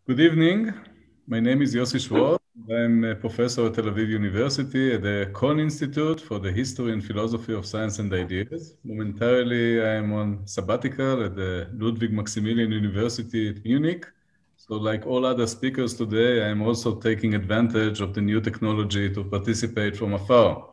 Good evening. My name is Yossi Schwartz. I'm a professor at Tel Aviv University at the Kohn Institute for the History and Philosophy of Science and Ideas. Momentarily, I'm on sabbatical at the Ludwig Maximilian University at Munich. So like all other speakers today, I'm also taking advantage of the new technology to participate from afar.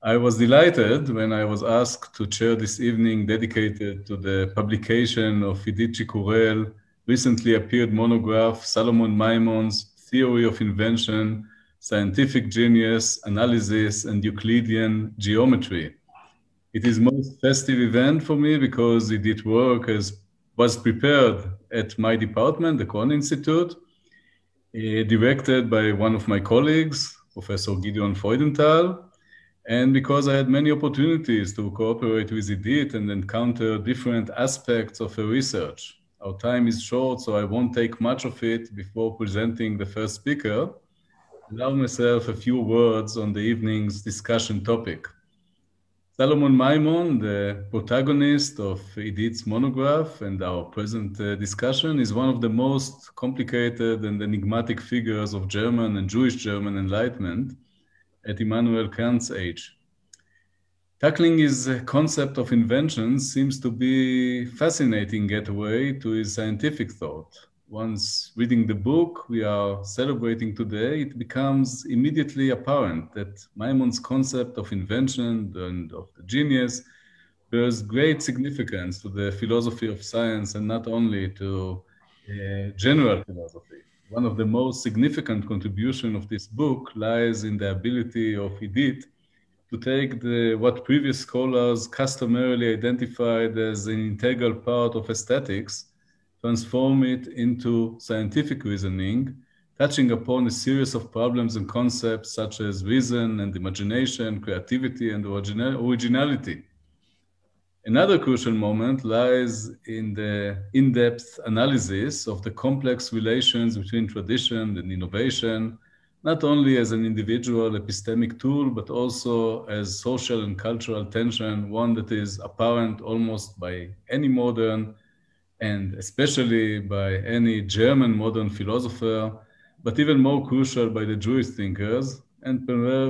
I was delighted when I was asked to chair this evening dedicated to the publication of Edith Chikurel recently appeared monograph, Shlomo Maimon's Theory of Invention, Scientific Genius, Analysis, and Euclidean Geometry. It is most festive event for me because Edith work was prepared at my department, the Kohn Institute, directed by one of my colleagues, Professor Gideon Freudenthal, and because I had many opportunities to cooperate with Edith and encounter different aspects of her research. Our time is short, so I won't take much of it before presenting the first speaker. Allow myself a few words on the evening's discussion topic. Shlomo Maimon, the protagonist of Edith's monograph and our present discussion, is one of the most complicated and enigmatic figures of German and Jewish German Enlightenment at Immanuel Kant's age. Tackling his concept of invention seems to be fascinating gateway to his scientific thought. Once reading the book we are celebrating today, it becomes immediately apparent that Maimon's concept of invention and of the genius bears great significance to the philosophy of science and not only to general philosophy. One of the most significant contributions of this book lies in the ability of Edith to take what previous scholars customarily identified as an integral part of aesthetics, transform it into scientific reasoning, touching upon a series of problems and concepts such as reason and imagination, creativity and originality. Another crucial moment lies in the in-depth analysis of the complex relations between tradition and innovation, not only as an individual epistemic tool, but also as social and cultural tension, one that is apparent almost by any modern and especially by any German modern philosopher, but even more crucial by the Jewish thinkers, and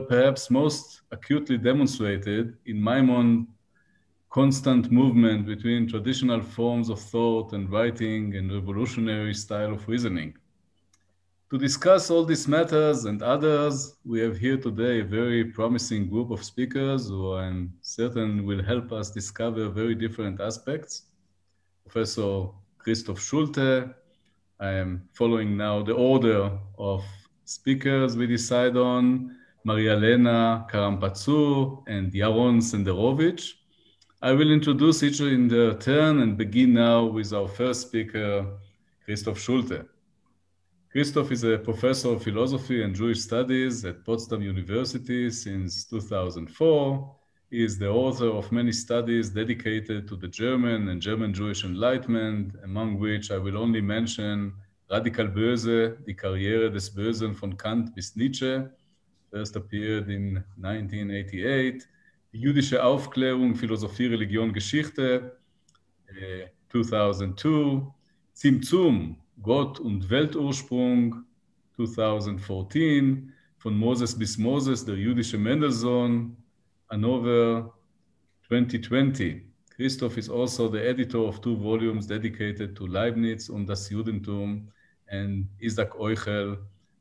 perhaps most acutely demonstrated in Maimon's constant movement between traditional forms of thought and writing and revolutionary style of reasoning. To discuss all these matters and others, we have here today a very promising group of speakers who I'm certain will help us discover very different aspects. Professor Christoph Schulte. I am following now the order of speakers we decide on, Maria Elena, Karampatsu, and Jeroen Centerovich. I will introduce each in their turn and begin now with our first speaker, Christoph Schulte. Christoph is a professor of philosophy and Jewish studies at Potsdam University since 2004. He is the author of many studies dedicated to the German and German Jewish Enlightenment, among which I will only mention Radical Böse, Die Karriere des Bösen von Kant bis Nietzsche, first appeared in 1988, Die jüdische Aufklärung, Philosophie, Religion, Geschichte, 2002, Zimtzum, Gott und Weltursprung, 2014, Von Moses bis Moses, der jüdische Mendelssohn, Hannover, 2020. Christoph is also the editor of 2 volumes dedicated to Leibniz und das Judentum and Isaac Euchel,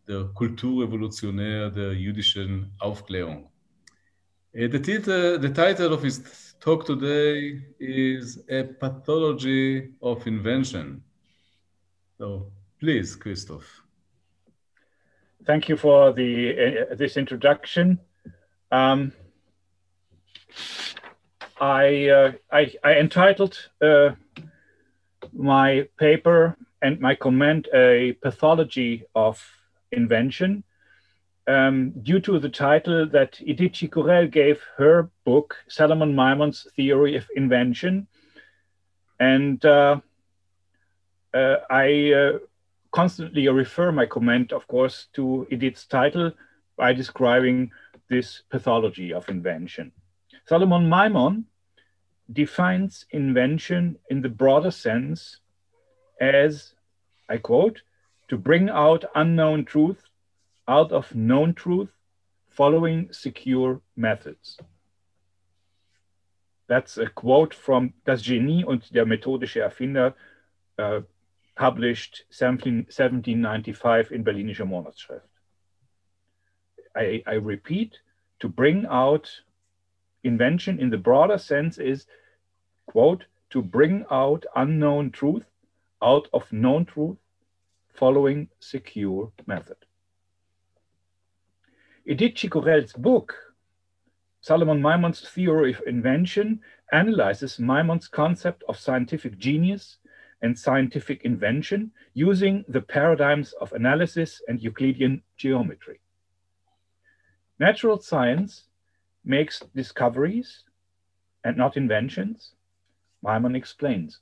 der Kulturrevolutionär der jüdischen Aufklärung. The title of his talk today is A Pathology of Invention. So please, Christoph. Thank you for this introduction. I entitled my paper and my comment A Pathology of Invention due to the title that Edith Chicorel gave her book, Shlomo Maimon's Theory of Invention. And I constantly refer my comment, of course, to Edith's title by describing this pathology of invention. Shlomo Maimon defines invention in the broader sense as, I quote, to bring out unknown truth out of known truth, following secure methods. That's a quote from Das Genie und der methodische Erfinder, published 1795 in Berlinische Monatsschrift. I repeat, to bring out invention in the broader sense is, quote, to bring out unknown truth out of known truth, following secure method. Edith Chikurel's book, Salomon Maimon's Theory of Invention, analyzes Maimon's concept of scientific genius and scientific invention using the paradigms of analysis and Euclidean geometry. Natural science makes discoveries and not inventions, Maimon explains.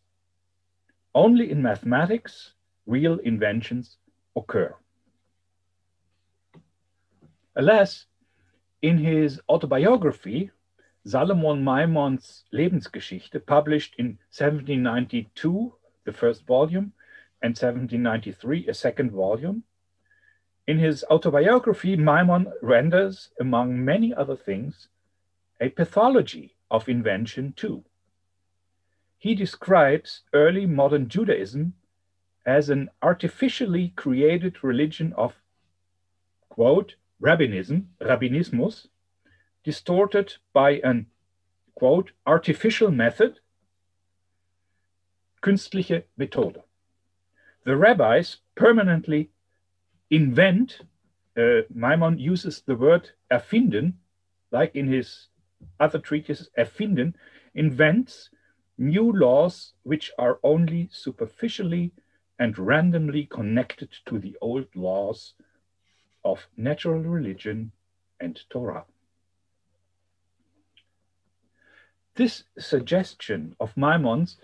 Only in mathematics real inventions occur. Alas, in his autobiography, Salomon Maimon's Lebensgeschichte, published in 1792, the first volume, and 1793, a second volume, in his autobiography, Maimon renders, among many other things, a pathology of invention too. He describes early modern Judaism as an artificially created religion of, quote, rabbinismus, distorted by an, quote, artificial method, künstliche Methode. The rabbis permanently invent, Maimon uses the word erfinden, like in his other treatises, erfinden, invents new laws which are only superficially and randomly connected to the old laws of natural religion and Torah. This suggestion of Maimon's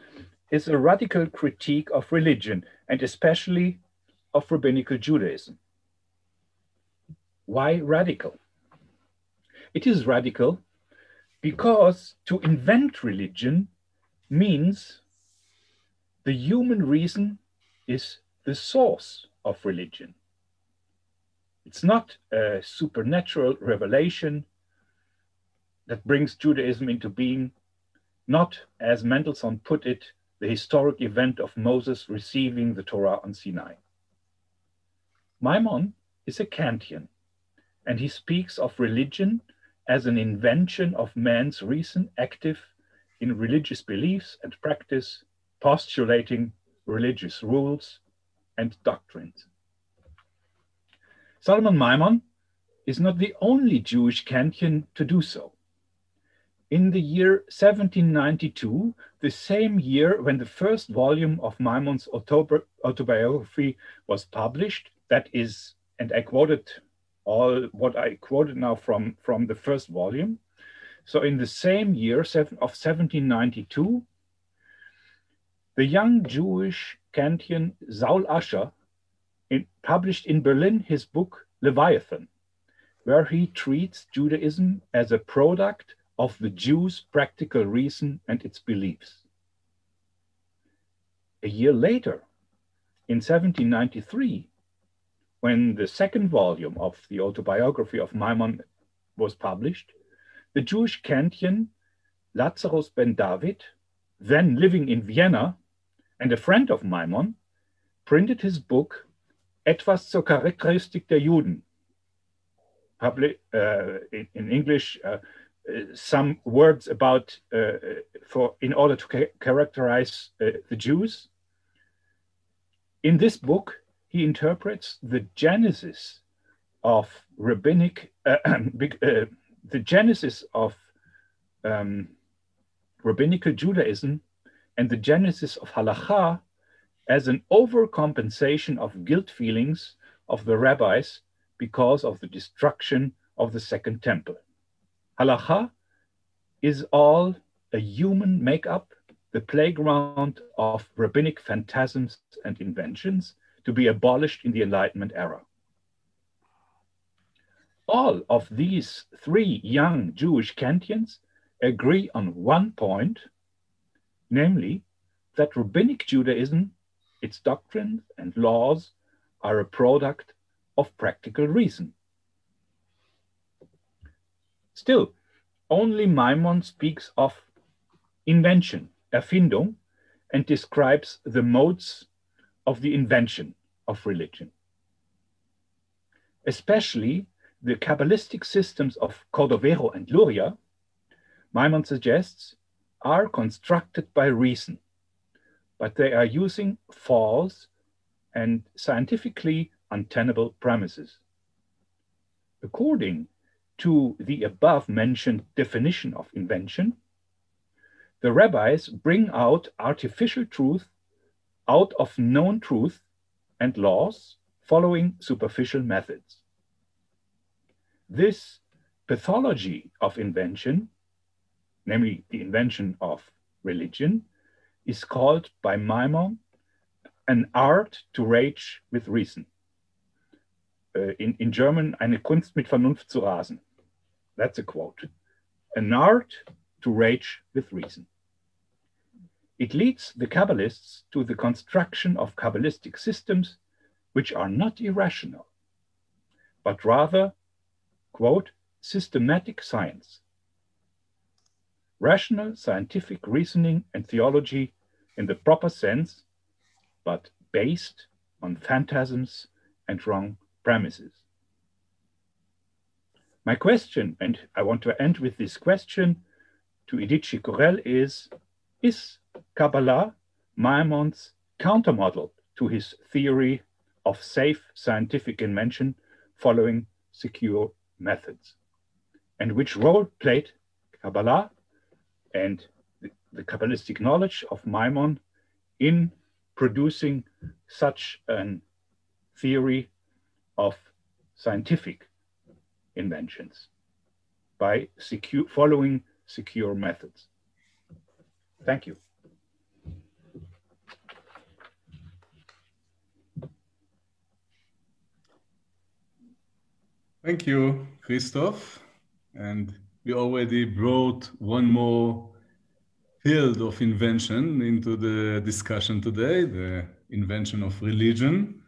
is a radical critique of religion, and especially of rabbinical Judaism. Why radical? It is radical because to invent religion means the human reason is the source of religion. It's not a supernatural revelation that brings Judaism into being, not, as Mendelssohn put it, the historic event of Moses receiving the Torah on Sinai. Maimon is a Kantian, and he speaks of religion as an invention of man's reason active in religious beliefs and practice, postulating religious rules and doctrines. Salomon Maimon is not the only Jewish Kantian to do so. In the year 1792, the same year when the first volume of Maimon's autobiography was published, that is, and I quoted all what I quoted now from the first volume. So in the same year of 1792, the young Jewish Kantian Saul Ascher published in Berlin his book Leviathan, where he treats Judaism as a product of the Jew's practical reason and its beliefs. A year later, in 1793, when the second volume of the autobiography of Maimon was published, the Jewish Kantian Lazarus ben David, then living in Vienna and a friend of Maimon, printed his book Etwas zur Charakteristik der Juden, in English, some words about, in order to characterize the Jews. In this book, he interprets the genesis of rabbinic, the genesis of rabbinical Judaism and the genesis of halakha as an overcompensation of guilt feelings of the rabbis because of the destruction of the Second Temple. Halakha is all a human makeup, the playground of rabbinic phantasms and inventions to be abolished in the Enlightenment era. All of these three young Jewish Kantians agree on one point, namely that rabbinic Judaism, its doctrines and laws, are a product of practical reason. Still, only Maimon speaks of invention, Erfindung, and describes the modes of the invention of religion. Especially the Kabbalistic systems of Cordovero and Luria, Maimon suggests, are constructed by reason, but they are using false and scientifically untenable premises. According to the above-mentioned definition of invention, the rabbis bring out artificial truth out of known truth and laws following superficial methods. This pathology of invention, namely the invention of religion, is called by Maimon an art to rage with reason. In German, eine Kunst mit Vernunft zu rasen. That's a quote. An art to rage with reason. It leads the Kabbalists to the construction of Kabbalistic systems which are not irrational, but rather, quote, systematic science. Rational scientific reasoning and theology in the proper sense, but based on phantasms and wrong premises. My question, and I want to end with this question to Edith Chikurel, is Kabbalah Maimon's countermodel to his theory of safe scientific invention following secure methods? And which role played Kabbalah and the Kabbalistic knowledge of Maimon in producing such a theory of scientific inventions by following secure methods? Thank you. Thank you, Christoph. And we already brought one more field of invention into the discussion today, the invention of religion.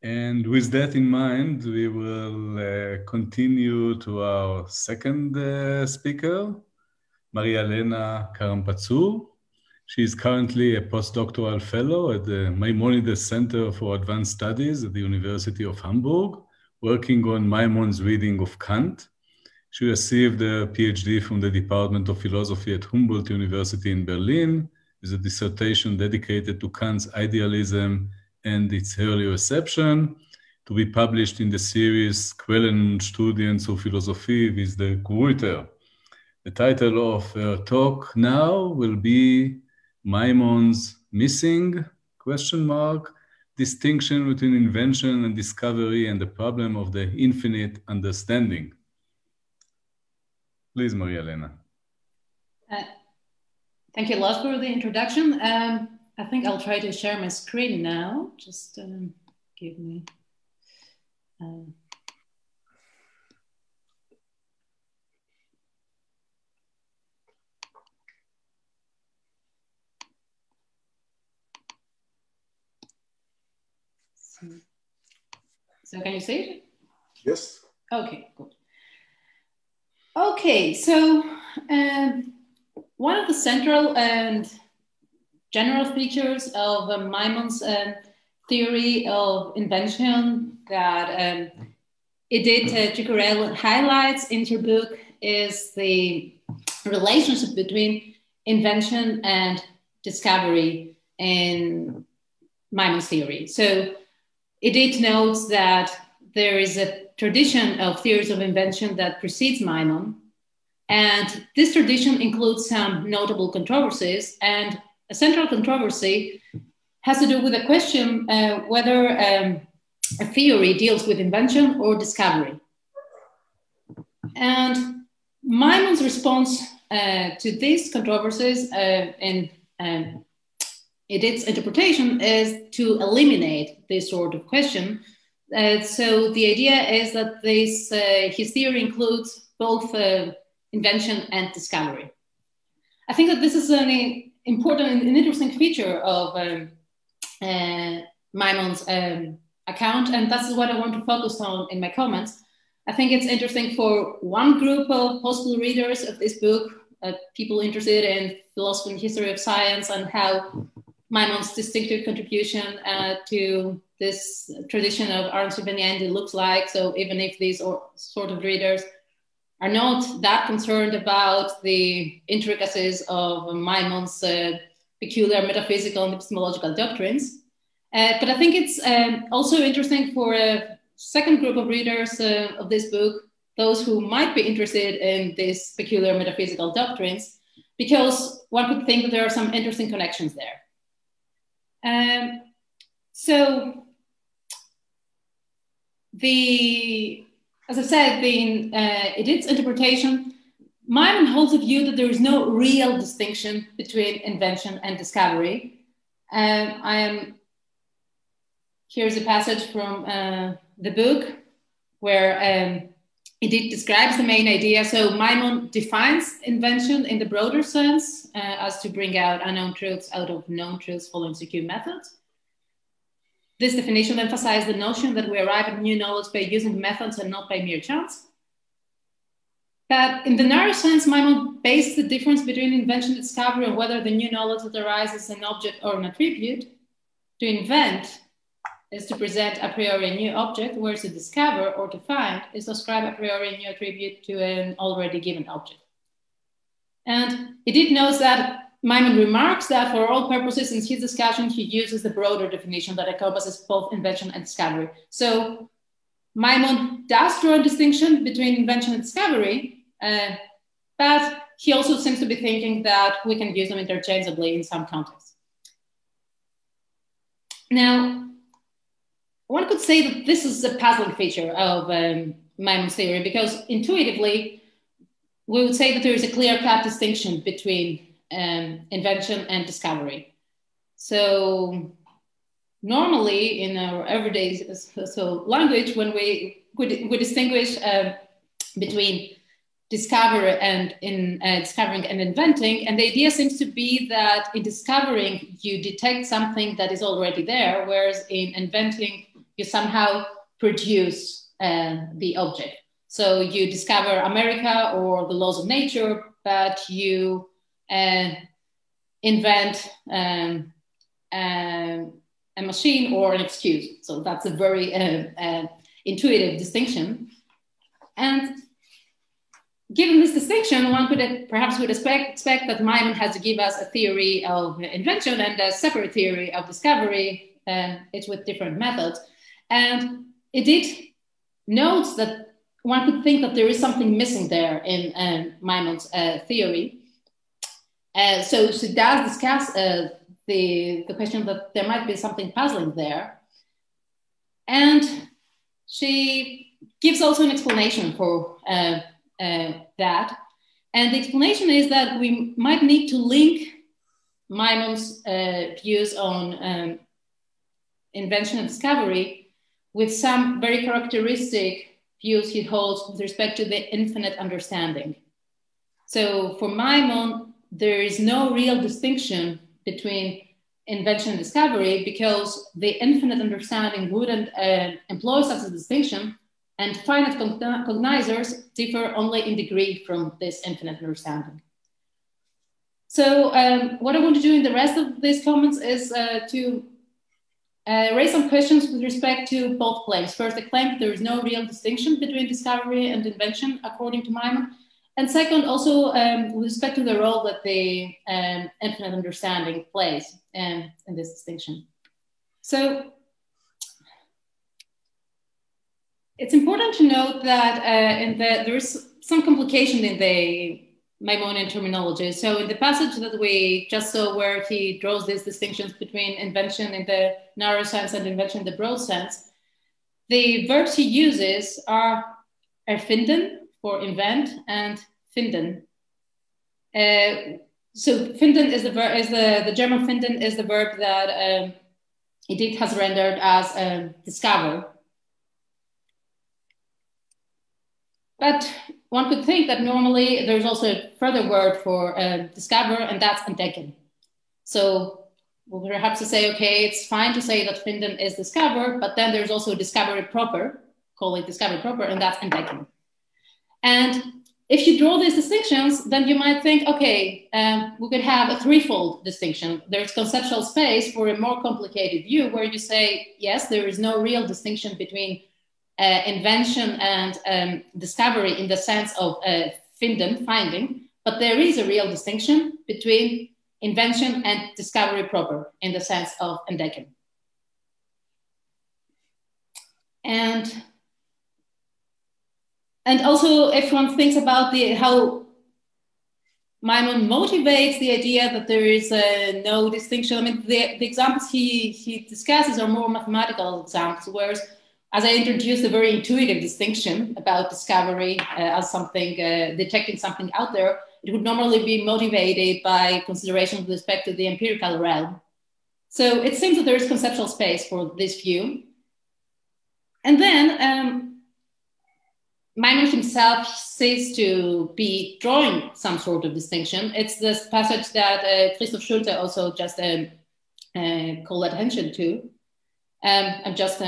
And with that in mind, we will continue to our second speaker, Maria Elena Karampatsu. She is currently a postdoctoral fellow at the Maimonides Center for Advanced Studies at the University of Hamburg, working on Maimon's reading of Kant. She received a PhD from the Department of Philosophy at Humboldt University in Berlin, with a dissertation dedicated to Kant's idealism and its early reception, to be published in the series Quellen und Studien zur Philosophie with the Gruyter. The title of her talk now will be Maimon's Missing, ? Distinction between invention and discovery and the problem of the infinite understanding. Please, Maria Elena. Thank you, Lars, for the introduction. I think I'll try to share my screen now. Just give me... So can you see it? Yes. Okay, good. Okay, so one of the central and general features of Maimon's theory of invention that Edith Chicorel highlights in her book is the relationship between invention and discovery in Maimon's theory. So Edith notes that there is a tradition of theories of invention that precedes Maimon, and this tradition includes some notable controversies, and a central controversy has to do with the question whether a theory deals with invention or discovery. And Maimon's response to these controversies in Edith's interpretation is to eliminate this sort of question. So the idea is that his theory includes both invention and discovery. I think that this is an important and interesting feature of Maimon's account, and that's what I want to focus on in my comments. I think it's interesting for one group of possible readers of this book, people interested in philosophy and history of science and how Maimon's distinctive contribution to this tradition of ars inveniendi looks like. So even if these sort of readers are not that concerned about the intricacies of Maimon's peculiar metaphysical and epistemological doctrines, but I think it's also interesting for a second group of readers of this book, those who might be interested in these peculiar metaphysical doctrines, because one could think that there are some interesting connections there. So as I said, in its interpretation, Maimon holds a view that there is no real distinction between invention and discovery. Here's a passage from the book where it describes the main idea. So Maimon defines invention in the broader sense as to bring out unknown truths out of known truths following secure methods. This definition emphasizes the notion that we arrive at new knowledge by using methods and not by mere chance. But in the narrow sense, Maimon based the difference between invention and discovery on whether the new knowledge that arises is an object or an attribute. To invent is to present a priori a new object, whereas to discover or to find is to ascribe a priori a new attribute to an already given object. And it notes that Maimon remarks that for all purposes in his discussion, he uses the broader definition that encompasses both invention and discovery. So Maimon does draw a distinction between invention and discovery, but he also seems to be thinking that we can use them interchangeably in some contexts. Now, one could say that this is a puzzling feature of Maimon's theory, because intuitively, we would say that there is a clear-cut distinction between invention and discovery. So normally in our everyday language, when we distinguish between discovery and discovering and inventing, and the idea seems to be that in discovering you detect something that is already there, whereas in inventing you somehow produce the object. So you discover America or the laws of nature, but you invent a machine or an excuse. So that's a very intuitive distinction. And given this distinction, one could perhaps expect that Maimon has to give us a theory of invention and a separate theory of discovery, each with different methods. And it notes that one could think that there is something missing there in Maimon's theory. So she does discuss the question that there might be something puzzling there. And she gives also an explanation for that. And the explanation is that we might need to link Maimon's views on invention and discovery with some very characteristic views he holds with respect to the infinite understanding. So for Maimon, there is no real distinction between invention and discovery because the infinite understanding wouldn't employ such a distinction, and finite cognizers differ only in degree from this infinite understanding. So what I want to do in the rest of these comments is to raise some questions with respect to both claims. First, the claim that there is no real distinction between discovery and invention, according to Maimon. And second, also with respect to the role that the infinite understanding plays in this distinction. So it's important to note that there is some complication in the Maimonian terminology. So in the passage that we just saw where he draws these distinctions between invention in the narrow sense and invention in the broad sense, the verbs he uses are erfinden for invent and finden. So finden is the German finden is the verb that Edith has rendered as discover. But one could think that normally there's also a further word for discover, and that's entdecken. So well, perhaps to say, okay, it's fine to say that finden is discovered, but then there's also discovery proper, call it discovery proper, and that's entdecken. And if you draw these distinctions, then you might think, okay, we could have a threefold distinction. There's conceptual space for a more complicated view where you say, yes, there is no real distinction between invention and discovery in the sense of finden, finding, but there is a real distinction between invention and discovery proper in the sense of entdecken. And also, if one thinks about how Maimon motivates the idea that there is no distinction, I mean, the examples he discusses are more mathematical examples, whereas as I introduced a very intuitive distinction about discovery as something, detecting something out there, it would normally be motivated by consideration with respect to the empirical realm. So it seems that there is conceptual space for this view. And then Maimon himself seems to be drawing some sort of distinction. It's this passage that Christoph Schulte also just called attention to. I'm just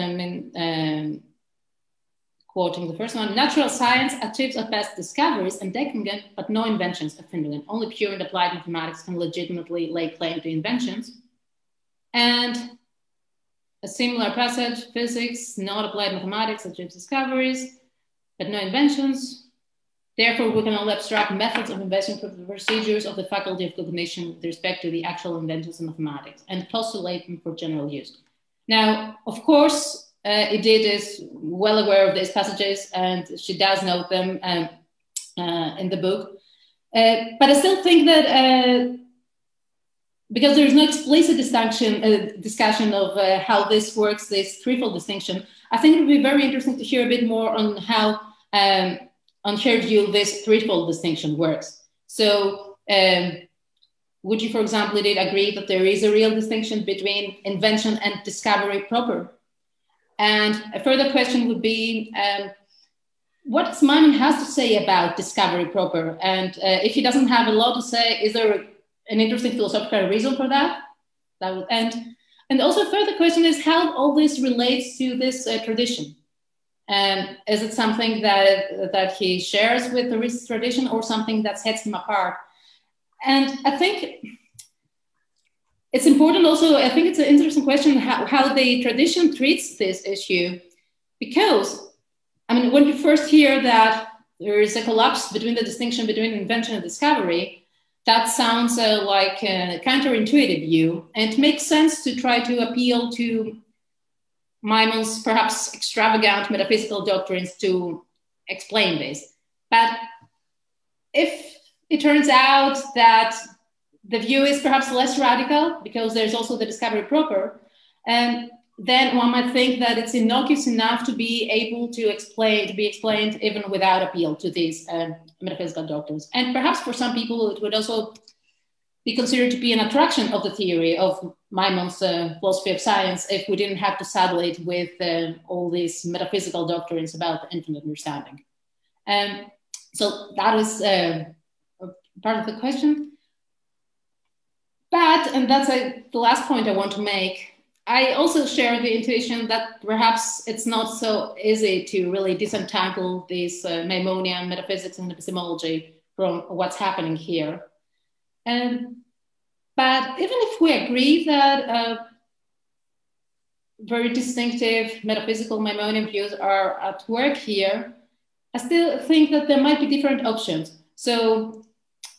quoting the first one. Natural science achieves at best discoveries and entdeckungen, but no inventions of Finland. Only pure and applied mathematics can legitimately lay claim to inventions. And a similar passage, physics, not applied mathematics achieves discoveries, but no inventions. Therefore, we can only abstract methods of invention from the procedures of the faculty of cognition with respect to the actual inventions in mathematics and postulate them for general use. Now, of course, Edith is well aware of these passages and she does note them in the book. But I still think that because there is no explicit discussion of how this works, this threefold distinction, I think it would be very interesting to hear a bit more on how, on her view, this threefold distinction works. So would you, for example, Edith, agree that there is a real distinction between invention and discovery proper? And a further question would be, what does Maimon has to say about discovery proper? And if he doesn't have a lot to say, is there an interesting philosophical reason for that? That would end. And also a further question is how all this relates to this tradition. Is it something that he shares with the Risk tradition or something that sets him apart? And I think it's important also, I think it's an interesting question how the tradition treats this issue, because, I mean, when you first hear that there is a collapse between the distinction between invention and discovery, that sounds like a counterintuitive view, and it makes sense to try to appeal to Maimon's perhaps extravagant metaphysical doctrines to explain this. But if it turns out that the view is perhaps less radical because there's also the discovery proper, and then one might think that it's innocuous enough to be able to be explained even without appeal to these metaphysical doctrines. And perhaps for some people, it would also be considered to be an attraction of the theory of Maimon's philosophy of science if we didn't have to saddle it with all these metaphysical doctrines about infinite understanding. So that was part of the question. But, and that's the last point I want to make, I also share the intuition that perhaps it's not so easy to really disentangle these Maimonian metaphysics and epistemology from what's happening here. But even if we agree that very distinctive metaphysical Maimonian views are at work here, I still think that there might be different options. So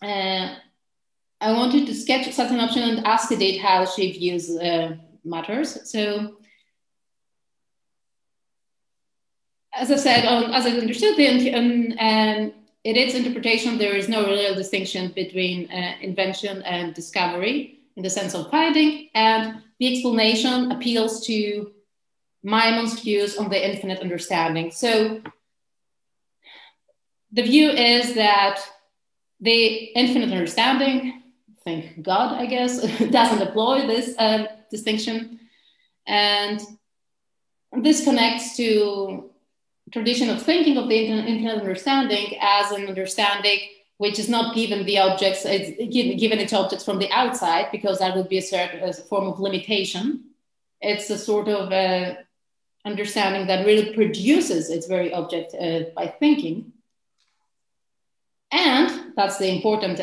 I wanted to sketch such an option and ask Edith how she views matters. So, as I said, as I understood Edith's interpretation, there is no real distinction between invention and discovery in the sense of finding, and the explanation appeals to Maimon's views on the infinite understanding. So, the view is that the infinite understanding, thank God, I guess, doesn't employ this distinction. And this connects to tradition of thinking of the infinite understanding as an understanding which is not given the objects, it's given its objects from the outside, because that would be a form of limitation. It's a sort of understanding that really produces its very object by thinking. And that's the important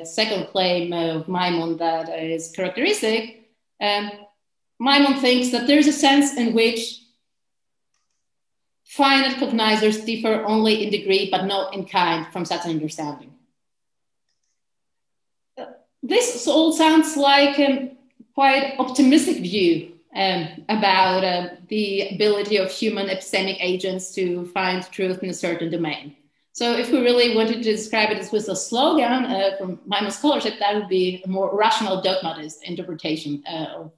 second claim of Maimon that is characteristic. Maimon thinks that there's a sense in which finite cognizers differ only in degree, but not in kind from such an understanding. This all sounds like a quite optimistic view about the ability of human epistemic agents to find truth in a certain domain. So if we really wanted to describe it as with a slogan from Maimon scholarship, that would be a more rational dogmatist interpretation of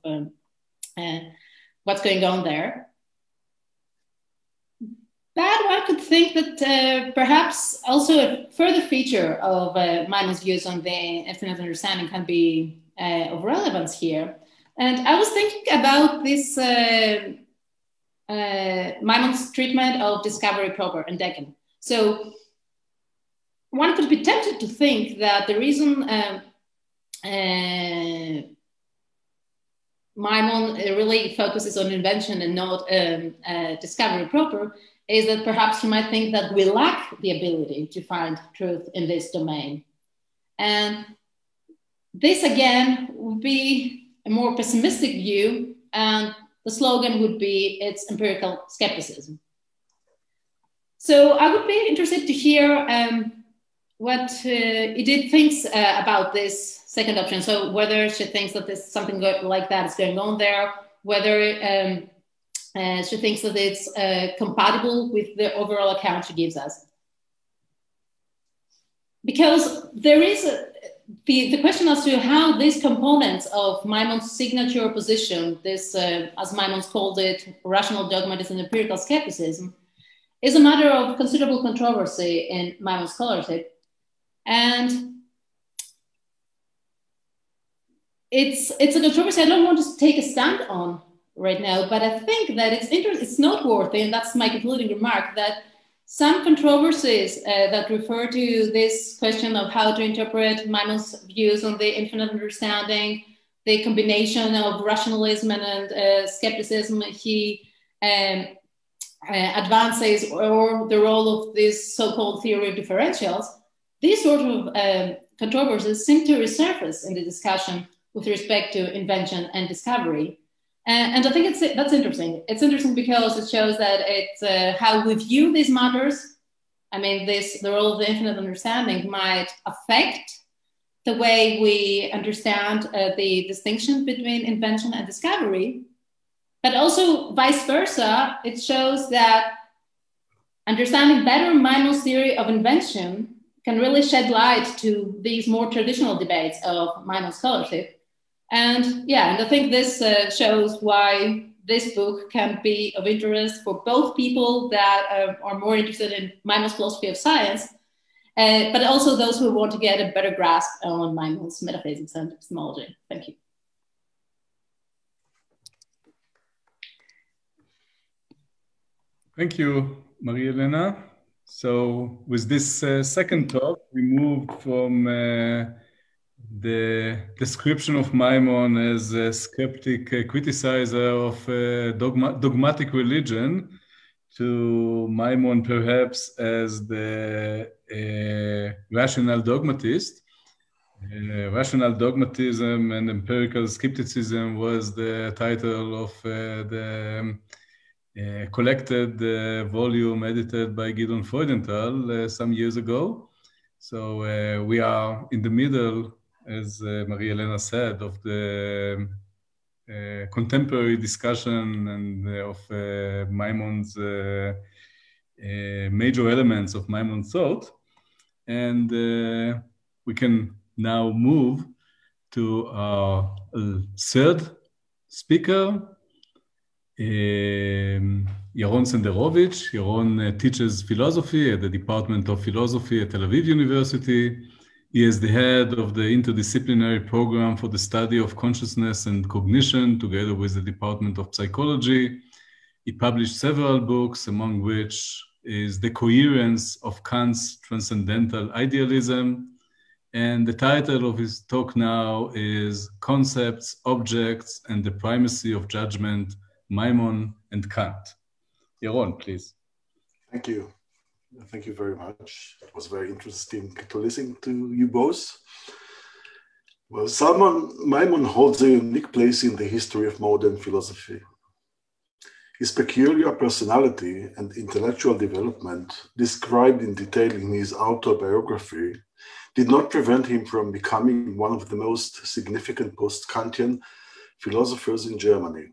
what's going on there. But one could think that perhaps also a further feature of Maimon's views on the infinite understanding can be of relevance here. And I was thinking about this Maimon's treatment of discovery proper and Decan. So one could be tempted to think that the reason Maimon really focuses on invention and not discovery proper is that perhaps you might think that we lack the ability to find truth in this domain. And this again would be a more pessimistic view, and the slogan would be it's empirical skepticism. So I would be interested to hear what Edith thinks about this second option. So whether she thinks that there's something like that is going on there, whether she thinks that it's compatible with the overall account she gives us. Because there is the question as to how these components of Maimon's signature position, this, as Maimon's called it, rational dogmatism and empirical skepticism, is a matter of considerable controversy in Maimon's scholarship. And it's a controversy I don't want to take a stand on right now, but I think that it's noteworthy, and that's my concluding remark, that some controversies that refer to this question of how to interpret Maimon's views on the infinite understanding, the combination of rationalism and skepticism he advances, or the role of this so-called theory of differentials, these sort of controversies seem to resurface in the discussion with respect to invention and discovery. And I think that's interesting. It's interesting because it shows that it's how we view these matters. I mean, the role of the infinite understanding might affect the way we understand the distinction between invention and discovery, but also vice versa. It shows that understanding better Maimon's theory of invention can really shed light to these more traditional debates of Maimon's scholarship. And yeah, and I think this shows why this book can be of interest for both people that are more interested in Maimon's philosophy of science, but also those who want to get a better grasp on Maimon's metaphysics and epistemology. Thank you. Thank you, Maria Elena. So with this second talk, we moved from the description of Maimon as a skeptic criticizer of dogmatic religion to Maimon perhaps as the rational dogmatist. Rational dogmatism and empirical skepticism was the title of the collected volume edited by Gideon Freudenthal some years ago. So we are in the middle, as Maria Elena said, of the contemporary discussion and of Maimon's major elements of Maimon's thought. And we can now move to our third speaker, Jeroen Centerovich. Jeroen teaches philosophy at the Department of Philosophy at Tel Aviv University. He is the head of the interdisciplinary program for the study of consciousness and cognition, together with the Department of Psychology. He published several books, among which is the coherence of Kant's transcendental idealism. And the title of his talk now is Concepts, Objects, and the Primacy of Judgment, Maimon and Kant. Jeroen, please. Thank you. Thank you very much. It was very interesting to listen to you both. Well, Maimon holds a unique place in the history of modern philosophy. His peculiar personality and intellectual development, described in detail in his autobiography, did not prevent him from becoming one of the most significant post-Kantian philosophers in Germany.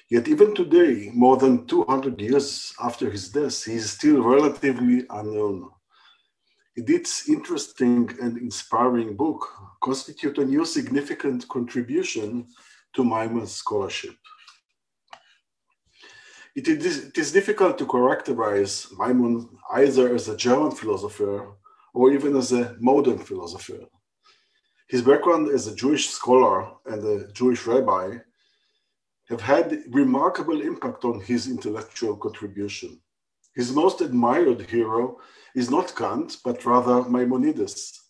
Yet even today, more than 200 years after his death, he is still relatively unknown. Edith's interesting and inspiring book constitutes a new significant contribution to Maimon's scholarship. It is difficult to characterize Maimon either as a German philosopher or even as a modern philosopher. His background as a Jewish scholar and a Jewish rabbi have had remarkable impact on his intellectual contribution. His most admired hero is not Kant, but rather Maimonides.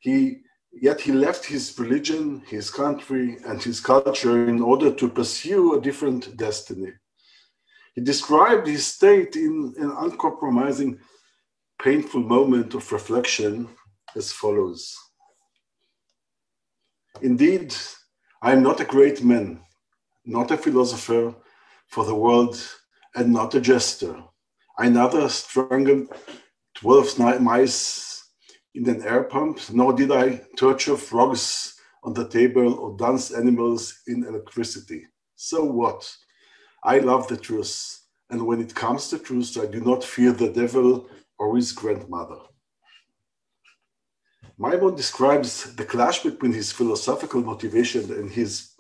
Yet he left his religion, his country, and his culture in order to pursue a different destiny. He described his state in an uncompromising, painful moment of reflection as follows. Indeed, I am not a great man, not a philosopher for the world, and not a jester. I neither strangled 12 mice in an air pump, nor did I torture frogs on the table or dance animals in electricity. So what? I love the truth, and when it comes to truth, I do not fear the devil or his grandmother. Maimon describes the clash between his philosophical motivation and his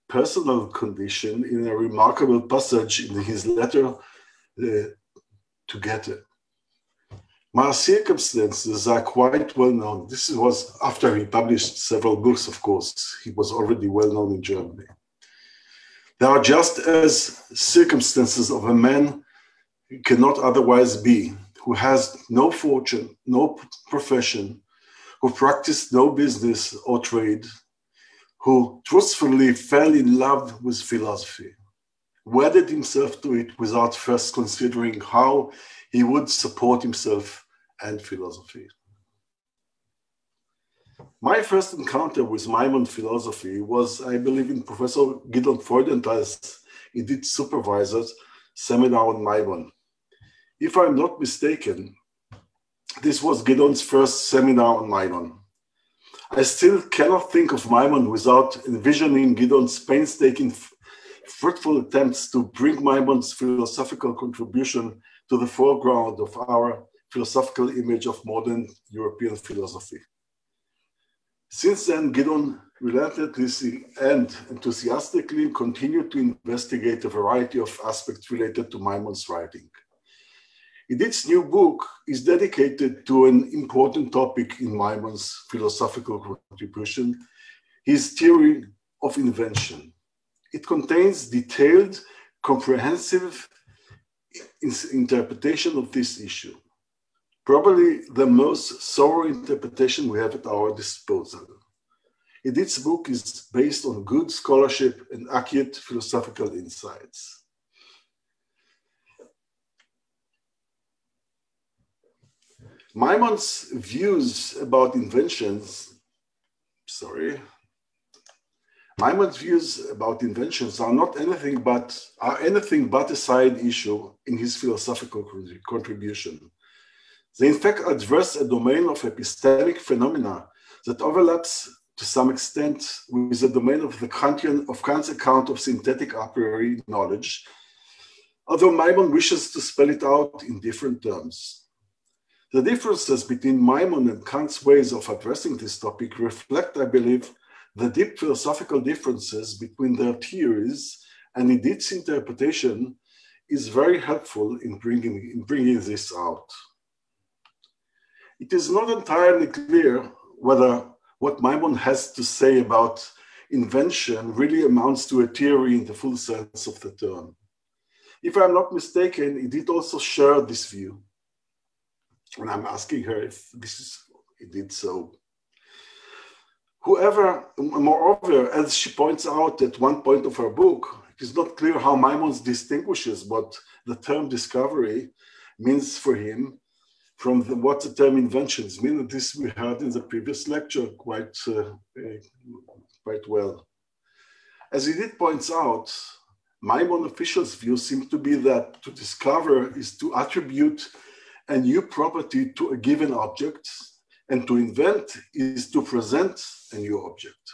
personal condition in a remarkable passage in his letter to Goethe. My circumstances are quite well known. This was after he published several books, of course. He was already well known in Germany. They are just as circumstances of a man cannot otherwise be, who has no fortune, no profession, who practiced no business or trade, who truthfully fell in love with philosophy, wedded himself to it without first considering how he would support himself and philosophy. My first encounter with Maimon philosophy was, I believe, in Professor Gideon Freudenthal's Edith supervisor's seminar on Maimon. If I'm not mistaken, this was Gideon's first seminar on Maimon. I still cannot think of Maimon without envisioning Gideon's painstaking, fruitful attempts to bring Maimon's philosophical contribution to the foreground of our philosophical image of modern European philosophy. Since then, Gideon relentlessly and enthusiastically continued to investigate a variety of aspects related to Maimon's writing. Edith's new book is dedicated to an important topic in Maimon's philosophical contribution, his theory of invention. It contains detailed, comprehensive interpretation of this issue, probably the most thorough interpretation we have at our disposal. Edith's book is based on good scholarship and accurate philosophical insights. Maimon's views about inventions are anything but a side issue in his philosophical contribution. They in fact address a domain of epistemic phenomena that overlaps to some extent with the domain of Kant's account of synthetic a priori knowledge, although Maimon wishes to spell it out in different terms. The differences between Maimon and Kant's ways of addressing this topic reflect, I believe, the deep philosophical differences between their theories, and Edith's interpretation is very helpful in bringing this out. It is not entirely clear whether what Maimon has to say about invention really amounts to a theory in the full sense of the term. If I'm not mistaken, Edith also shared this view. And I'm asking her if this is indeed so. Moreover, as she points out at one point of her book, it is not clear how Maimon distinguishes what the term discovery means for him from what the term inventions mean. This we heard in the previous lecture quite well. As Edith points out, Maimon officials' view seems to be that to discover is to attribute a new property to a given object, and to invent is to present a new object.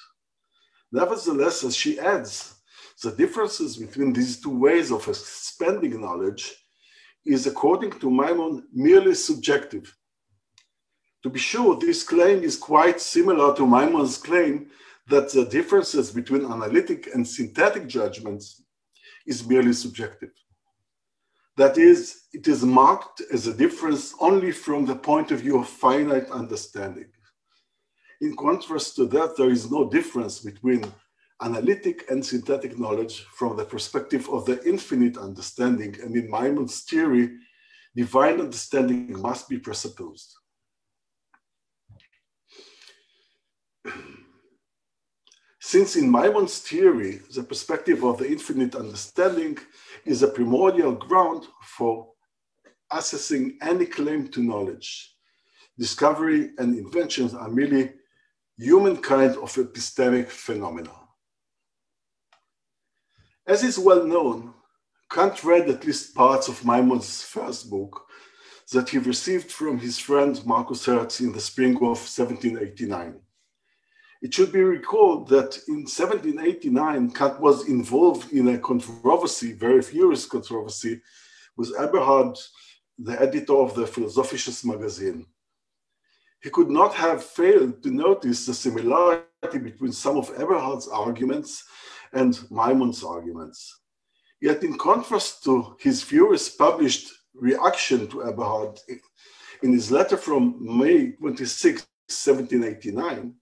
Nevertheless, as she adds, the differences between these two ways of expanding knowledge is, according to Maimon, merely subjective. To be sure, this claim is quite similar to Maimon's claim that the differences between analytic and synthetic judgments is merely subjective. That is, it is marked as a difference only from the point of view of finite understanding. In contrast to that, there is no difference between analytic and synthetic knowledge from the perspective of the infinite understanding, and in Maimon's theory, divine understanding must be presupposed. Since in Maimon's theory, the perspective of the infinite understanding is a primordial ground for assessing any claim to knowledge, discovery and inventions are merely human kind of epistemic phenomena. As is well known, Kant read at least parts of Maimon's first book that he received from his friend Marcus Hertz in the spring of 1789. It should be recalled that in 1789, Kant was involved in a controversy, very furious controversy, with Eberhard, the editor of the Philosophisches Magazine. He could not have failed to notice the similarity between some of Eberhard's arguments and Maimon's arguments. Yet in contrast to his furious published reaction to Eberhard, in his letter from May 26, 1789,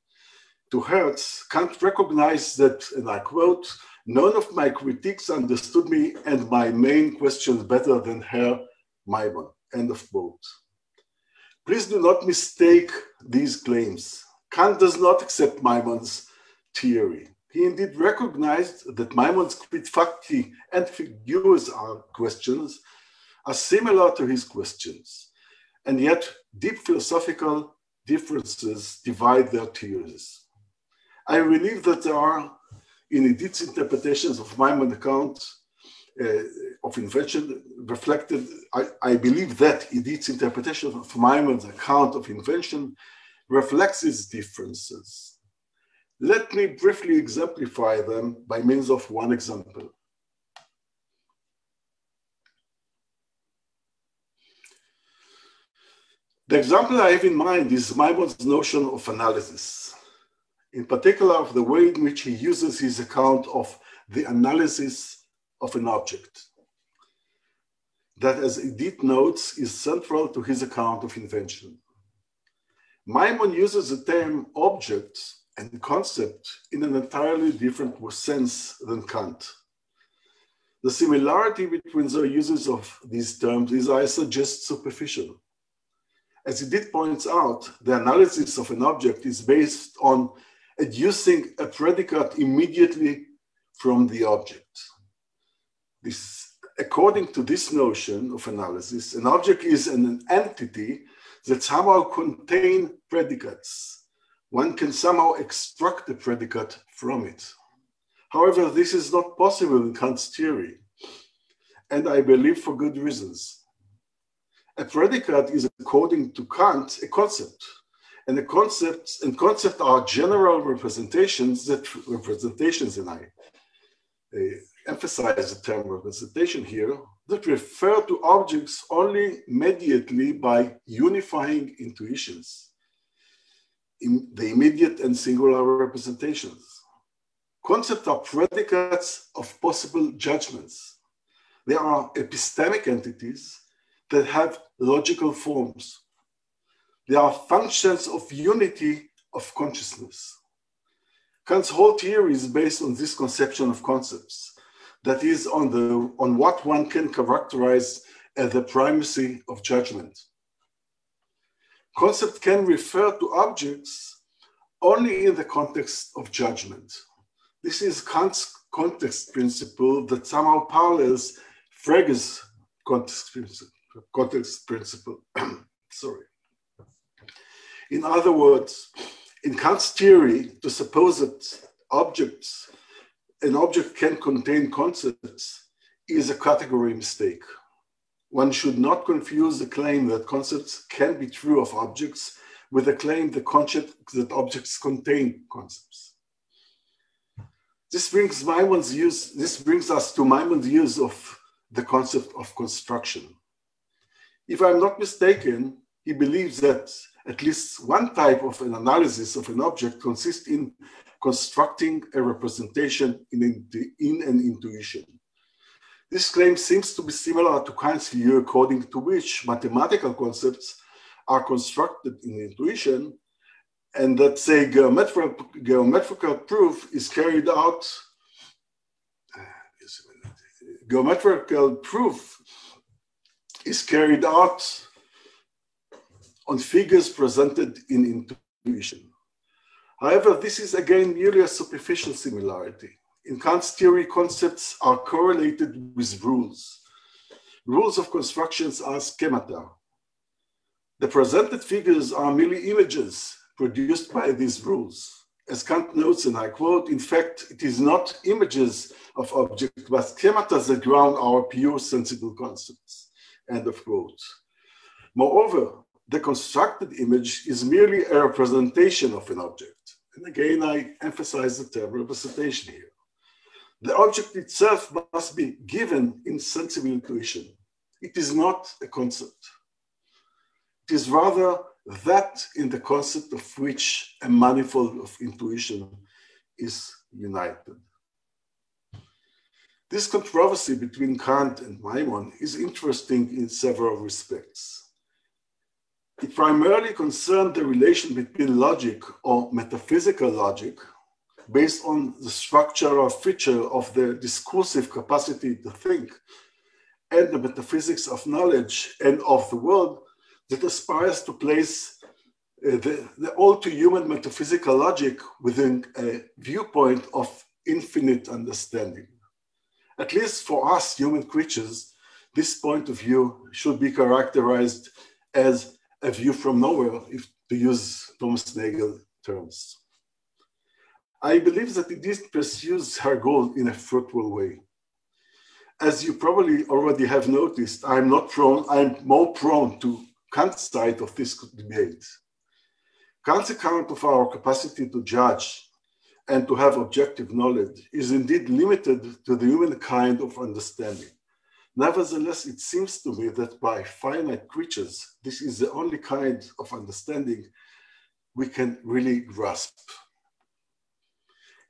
to Hertz, Kant recognized that, and I quote, "None of my critiques understood me and my main questions better than Herr Maimon," end of quote. Please do not mistake these claims. Kant does not accept Maimon's theory. He indeed recognized that Maimon's quid facti and figures questions are similar to his questions, and yet deep philosophical differences divide their theories. I believe that there are, in Edith's interpretations of Maimon's account of invention, reflected, I believe that Edith's interpretation of Maimon's account of invention reflects these differences. Let me briefly exemplify them by means of one example. The example I have in mind is Maimon's notion of analysis, in particular of the way in which he uses his account of the analysis of an object. That, as Edith notes, is central to his account of invention. Maimon uses the term object and concept in an entirely different sense than Kant. The similarity between the uses of these terms is, I suggest, superficial. As Edith points out, the analysis of an object is based on adducing a predicate immediately from the object. According to this notion of analysis, an object is an entity that somehow contains predicates. One can somehow extract a predicate from it. However, this is not possible in Kant's theory, and I believe for good reasons. A predicate is, according to Kant, a concept. And the concepts are general representations and I emphasize the term representation here, that refer to objects only mediately by unifying intuitions in the immediate and singular representations. Concepts are predicates of possible judgments. They are epistemic entities that have logical forms. They are functions of unity of consciousness. Kant's whole theory is based on this conception of concepts. that is, on what one can characterize as the primacy of judgment. Concept can refer to objects only in the context of judgment. This is Kant's context principle that somehow parallels Frege's context principle. Sorry. In other words, in Kant's theory, to suppose that an object can contain concepts is a category mistake. One should not confuse the claim that concepts can be true of objects with the claim that objects contain concepts. This brings us to Maimon's use of the concept of construction. If I'm not mistaken, he believes that at least one type of an analysis of an object consists in constructing a representation in an intuition. This claim seems to be similar to Kant's view, according to which mathematical concepts are constructed in intuition, and that, say, geometrical proof is carried out. Geometrical proof is carried out on figures presented in intuition. However, this is again merely a superficial similarity. In Kant's theory, concepts are correlated with rules. Rules of constructions are schemata. The presented figures are merely images produced by these rules. As Kant notes, and I quote, in fact, it is not images of objects, but schemata that ground our pure sensible concepts, end of quote. Moreover, the constructed image is merely a representation of an object. And again, I emphasize the term representation here. The object itself must be given in sensible intuition. It is not a concept. It is rather that in the concept of which a manifold of intuition is united. This controversy between Kant and Maimon is interesting in several respects. It primarily concerned the relation between logic or metaphysical logic, based on the structural feature of the discursive capacity to think, and the metaphysics of knowledge and of the world that aspires to place the all-too-human metaphysical logic within a viewpoint of infinite understanding. At least for us human creatures, this point of view should be characterized as a view from nowhere, if to use Thomas Nagel terms. I believe that it pursues her goal in a fruitful way. As you probably already have noticed, I'm more prone to Kant's side of this debate. Kant's account of our capacity to judge and to have objective knowledge is indeed limited to the human kind of understanding. Nevertheless, it seems to me that by finite creatures, this is the only kind of understanding we can really grasp.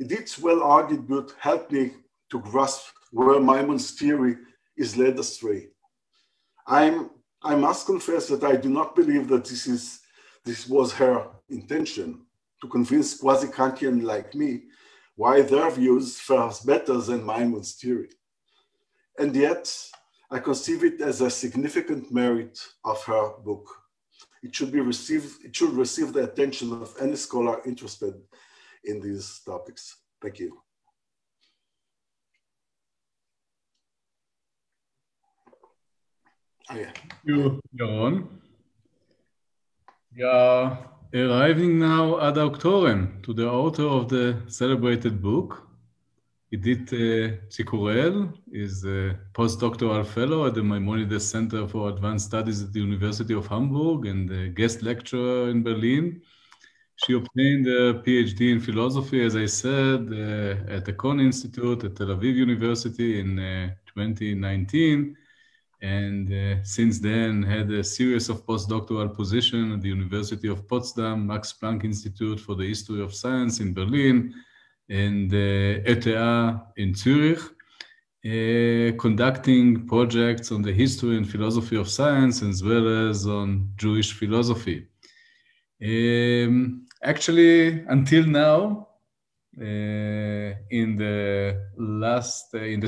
Edith's well-argued book helped me to grasp where Maimon's theory is led astray. I must confess that I do not believe that this was her intention, to convince quasi-Kantian like me why their views fares better than Maimon's theory. And yet, I conceive it as a significant merit of her book. It should receive the attention of any scholar interested in these topics. Thank you. Thank you, Jeroen. We are arriving now ad auctorem, to the author of the celebrated book. Edith Chikurel is a postdoctoral fellow at the Maimonides Center for Advanced Studies at the University of Hamburg and a guest lecturer in Berlin. She obtained a PhD in philosophy, as I said, at the Kohn Institute at Tel Aviv University in 2019. And since then had a series of postdoctoral positions at the University of Potsdam, Max Planck Institute for the History of Science in Berlin, and ETH in Zurich, conducting projects on the history and philosophy of science, as well as on Jewish philosophy. Actually, until now, In the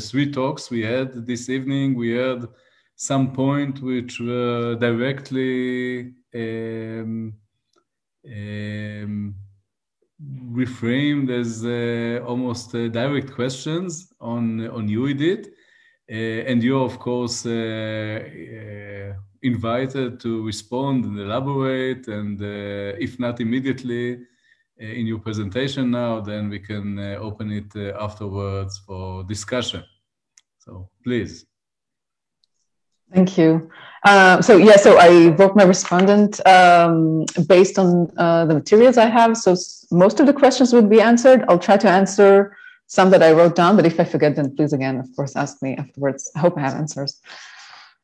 3 talks we had this evening, we heard some point which were directly reframed as almost direct questions on you, Edith. And you're, of course, invited to respond and elaborate, and if not immediately in your presentation now, then we can open it afterwards for discussion. So please. Thank you. So I wrote my respondent based on the materials I have. So most of the questions would be answered. I'll try to answer some that I wrote down, but if I forget, then please again, of course, ask me afterwards. I hope I have answers.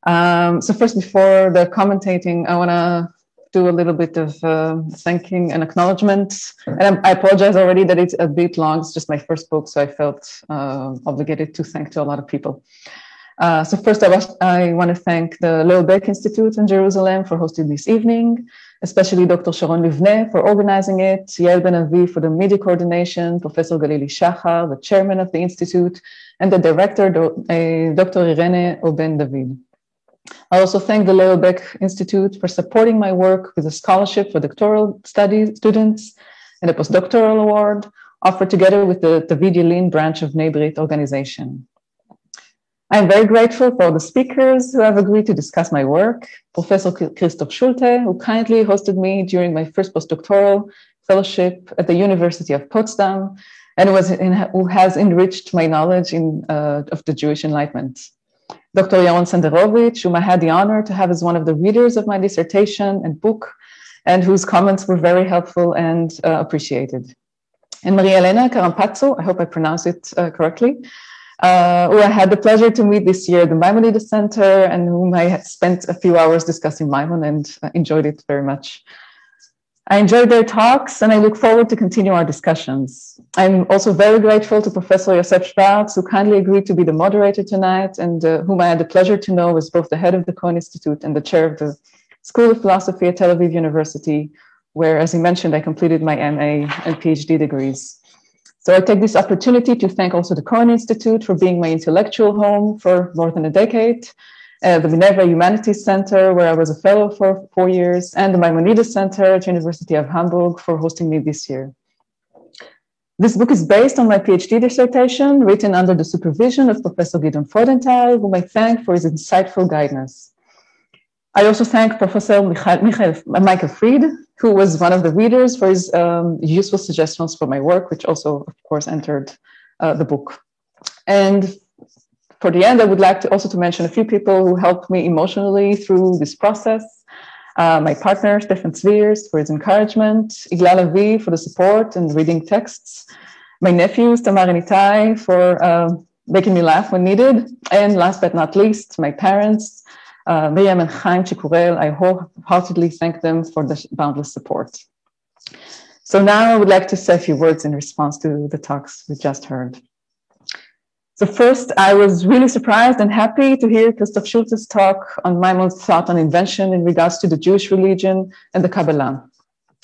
So first, before the commentating, I want to do a little bit of thanking and acknowledgement. And I apologize already that it's a bit long. It's just my first book, so I felt obligated to thank to a lot of people. So first, I want to thank the Leo Baeck Institute in Jerusalem for hosting this evening, especially Dr. Sharon Livne for organizing it, Yael Ben-Avi for the media coordination, Professor Galili Shachar, the chairman of the Institute, and the director, Dr. Irene Oben-David. I also thank the Leo Baeck Institute for supporting my work with a scholarship for doctoral study students and a postdoctoral award offered together with the David Yelin branch of Bnei Brit organization. I'm very grateful for the speakers who have agreed to discuss my work, Professor Christoph Schulte, who kindly hosted me during my first postdoctoral fellowship at the University of Potsdam, and who has enriched my knowledge of the Jewish Enlightenment. Dr. Jeroen Centerovich, whom I had the honor to have as one of the readers of my dissertation and book, and whose comments were very helpful and appreciated. And Elena Karampatsu, I hope I pronounce it correctly, who I had the pleasure to meet this year at the Maimonides Center, and whom I had spent a few hours discussing Maimon and enjoyed it very much. I enjoyed their talks, and I look forward to continue our discussions. I'm also very grateful to Professor Yosef Schwartz, who kindly agreed to be the moderator tonight, and whom I had the pleasure to know as both the head of the Cohen Institute and the chair of the School of Philosophy at Tel Aviv University, where, as he mentioned, I completed my MA and PhD degrees. So I take this opportunity to thank also the Cohen Institute for being my intellectual home for more than a decade, the Minerva Humanities Center, where I was a fellow for 4 years, and the Maimonides Center at University of Hamburg for hosting me this year. This book is based on my PhD dissertation, written under the supervision of Professor Gideon Freudenthal, whom I thank for his insightful guidance. I also thank Professor Michael Fried, who was one of the readers, for his useful suggestions for my work, which also, of course, entered the book. And for the end, I would like to also mention a few people who helped me emotionally through this process. My partner, Stefan Zwiers, for his encouragement, Igla Lavi for the support and reading texts, my nephews, Tamar and Itai, for making me laugh when needed, and last but not least, my parents, Miriam and Chaim Chicurel. I wholeheartedly thank them for the boundless support. So now I would like to say a few words in response to the talks we just heard. So first, I was really surprised and happy to hear Christoph Schulte's talk on Maimon's thought on invention in regards to the Jewish religion and the Kabbalah.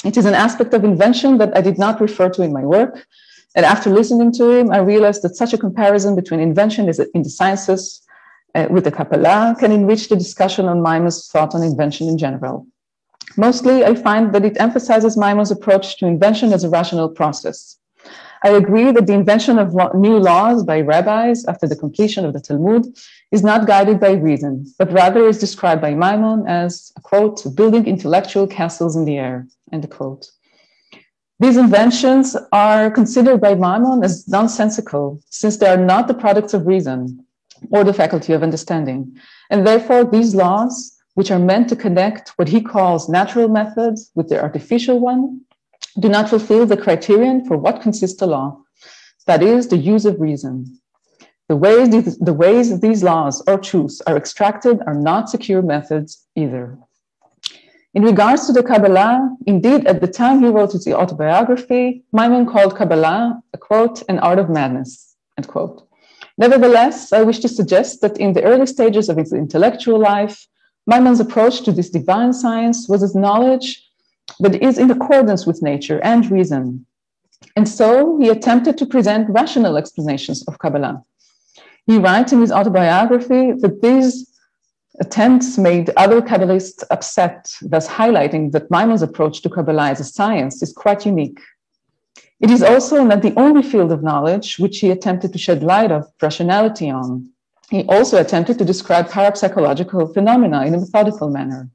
It is an aspect of invention that I did not refer to in my work. And after listening to him, I realized that such a comparison between invention in the sciences with the Kabbalah can enrich the discussion on Maimon's thought on invention in general. Mostly, I find that it emphasizes Maimon's approach to invention as a rational process. I agree that the invention of new laws by rabbis after the completion of the Talmud is not guided by reason, but rather is described by Maimon as, quote, building intellectual castles in the air, end quote. These inventions are considered by Maimon as nonsensical, since they are not the products of reason or the faculty of understanding. And therefore, these laws, which are meant to connect what he calls natural methods with the artificial one, do not fulfill the criterion for what consists a law, that is, the use of reason. The ways these laws or truths are extracted are not secure methods either. In regards to the Kabbalah, indeed, at the time he wrote his autobiography, Maimon called Kabbalah, a quote, an art of madness, end quote. Nevertheless, I wish to suggest that in the early stages of his intellectual life, Maimon's approach to this divine science was his knowledge that is in accordance with nature and reason. And so he attempted to present rational explanations of Kabbalah. He writes in his autobiography that these attempts made other Kabbalists upset, thus highlighting that Maimon's approach to Kabbalah as a science is quite unique. It is also not the only field of knowledge which he attempted to shed light of rationality on. He also attempted to describe parapsychological phenomena in a methodical manner.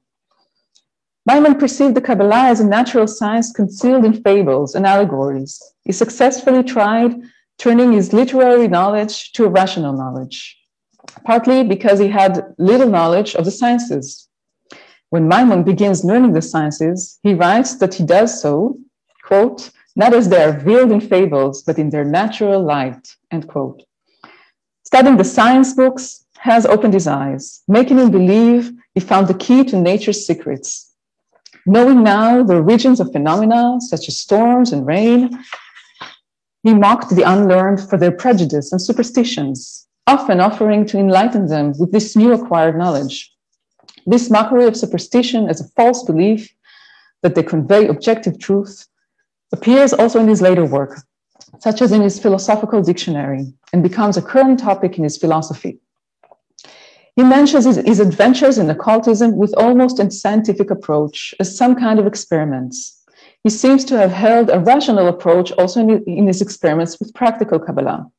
Maimon perceived the Kabbalah as a natural science concealed in fables and allegories. He successfully tried turning his literary knowledge to a rational knowledge, partly because he had little knowledge of the sciences. When Maimon begins learning the sciences, he writes that he does so, quote, not as they are veiled in fables, but in their natural light, end quote. Studying the science books has opened his eyes, making him believe he found the key to nature's secrets. Knowing now the origins of phenomena, such as storms and rain, he mocked the unlearned for their prejudice and superstitions, often offering to enlighten them with this new acquired knowledge. This mockery of superstition as a false belief that they convey objective truth appears also in his later work, such as in his philosophical dictionary, and becomes a current topic in his philosophy. He mentions his adventures in occultism with almost a scientific approach, as some kind of experiments. He seems to have held a rational approach also in his experiments with practical Kabbalah.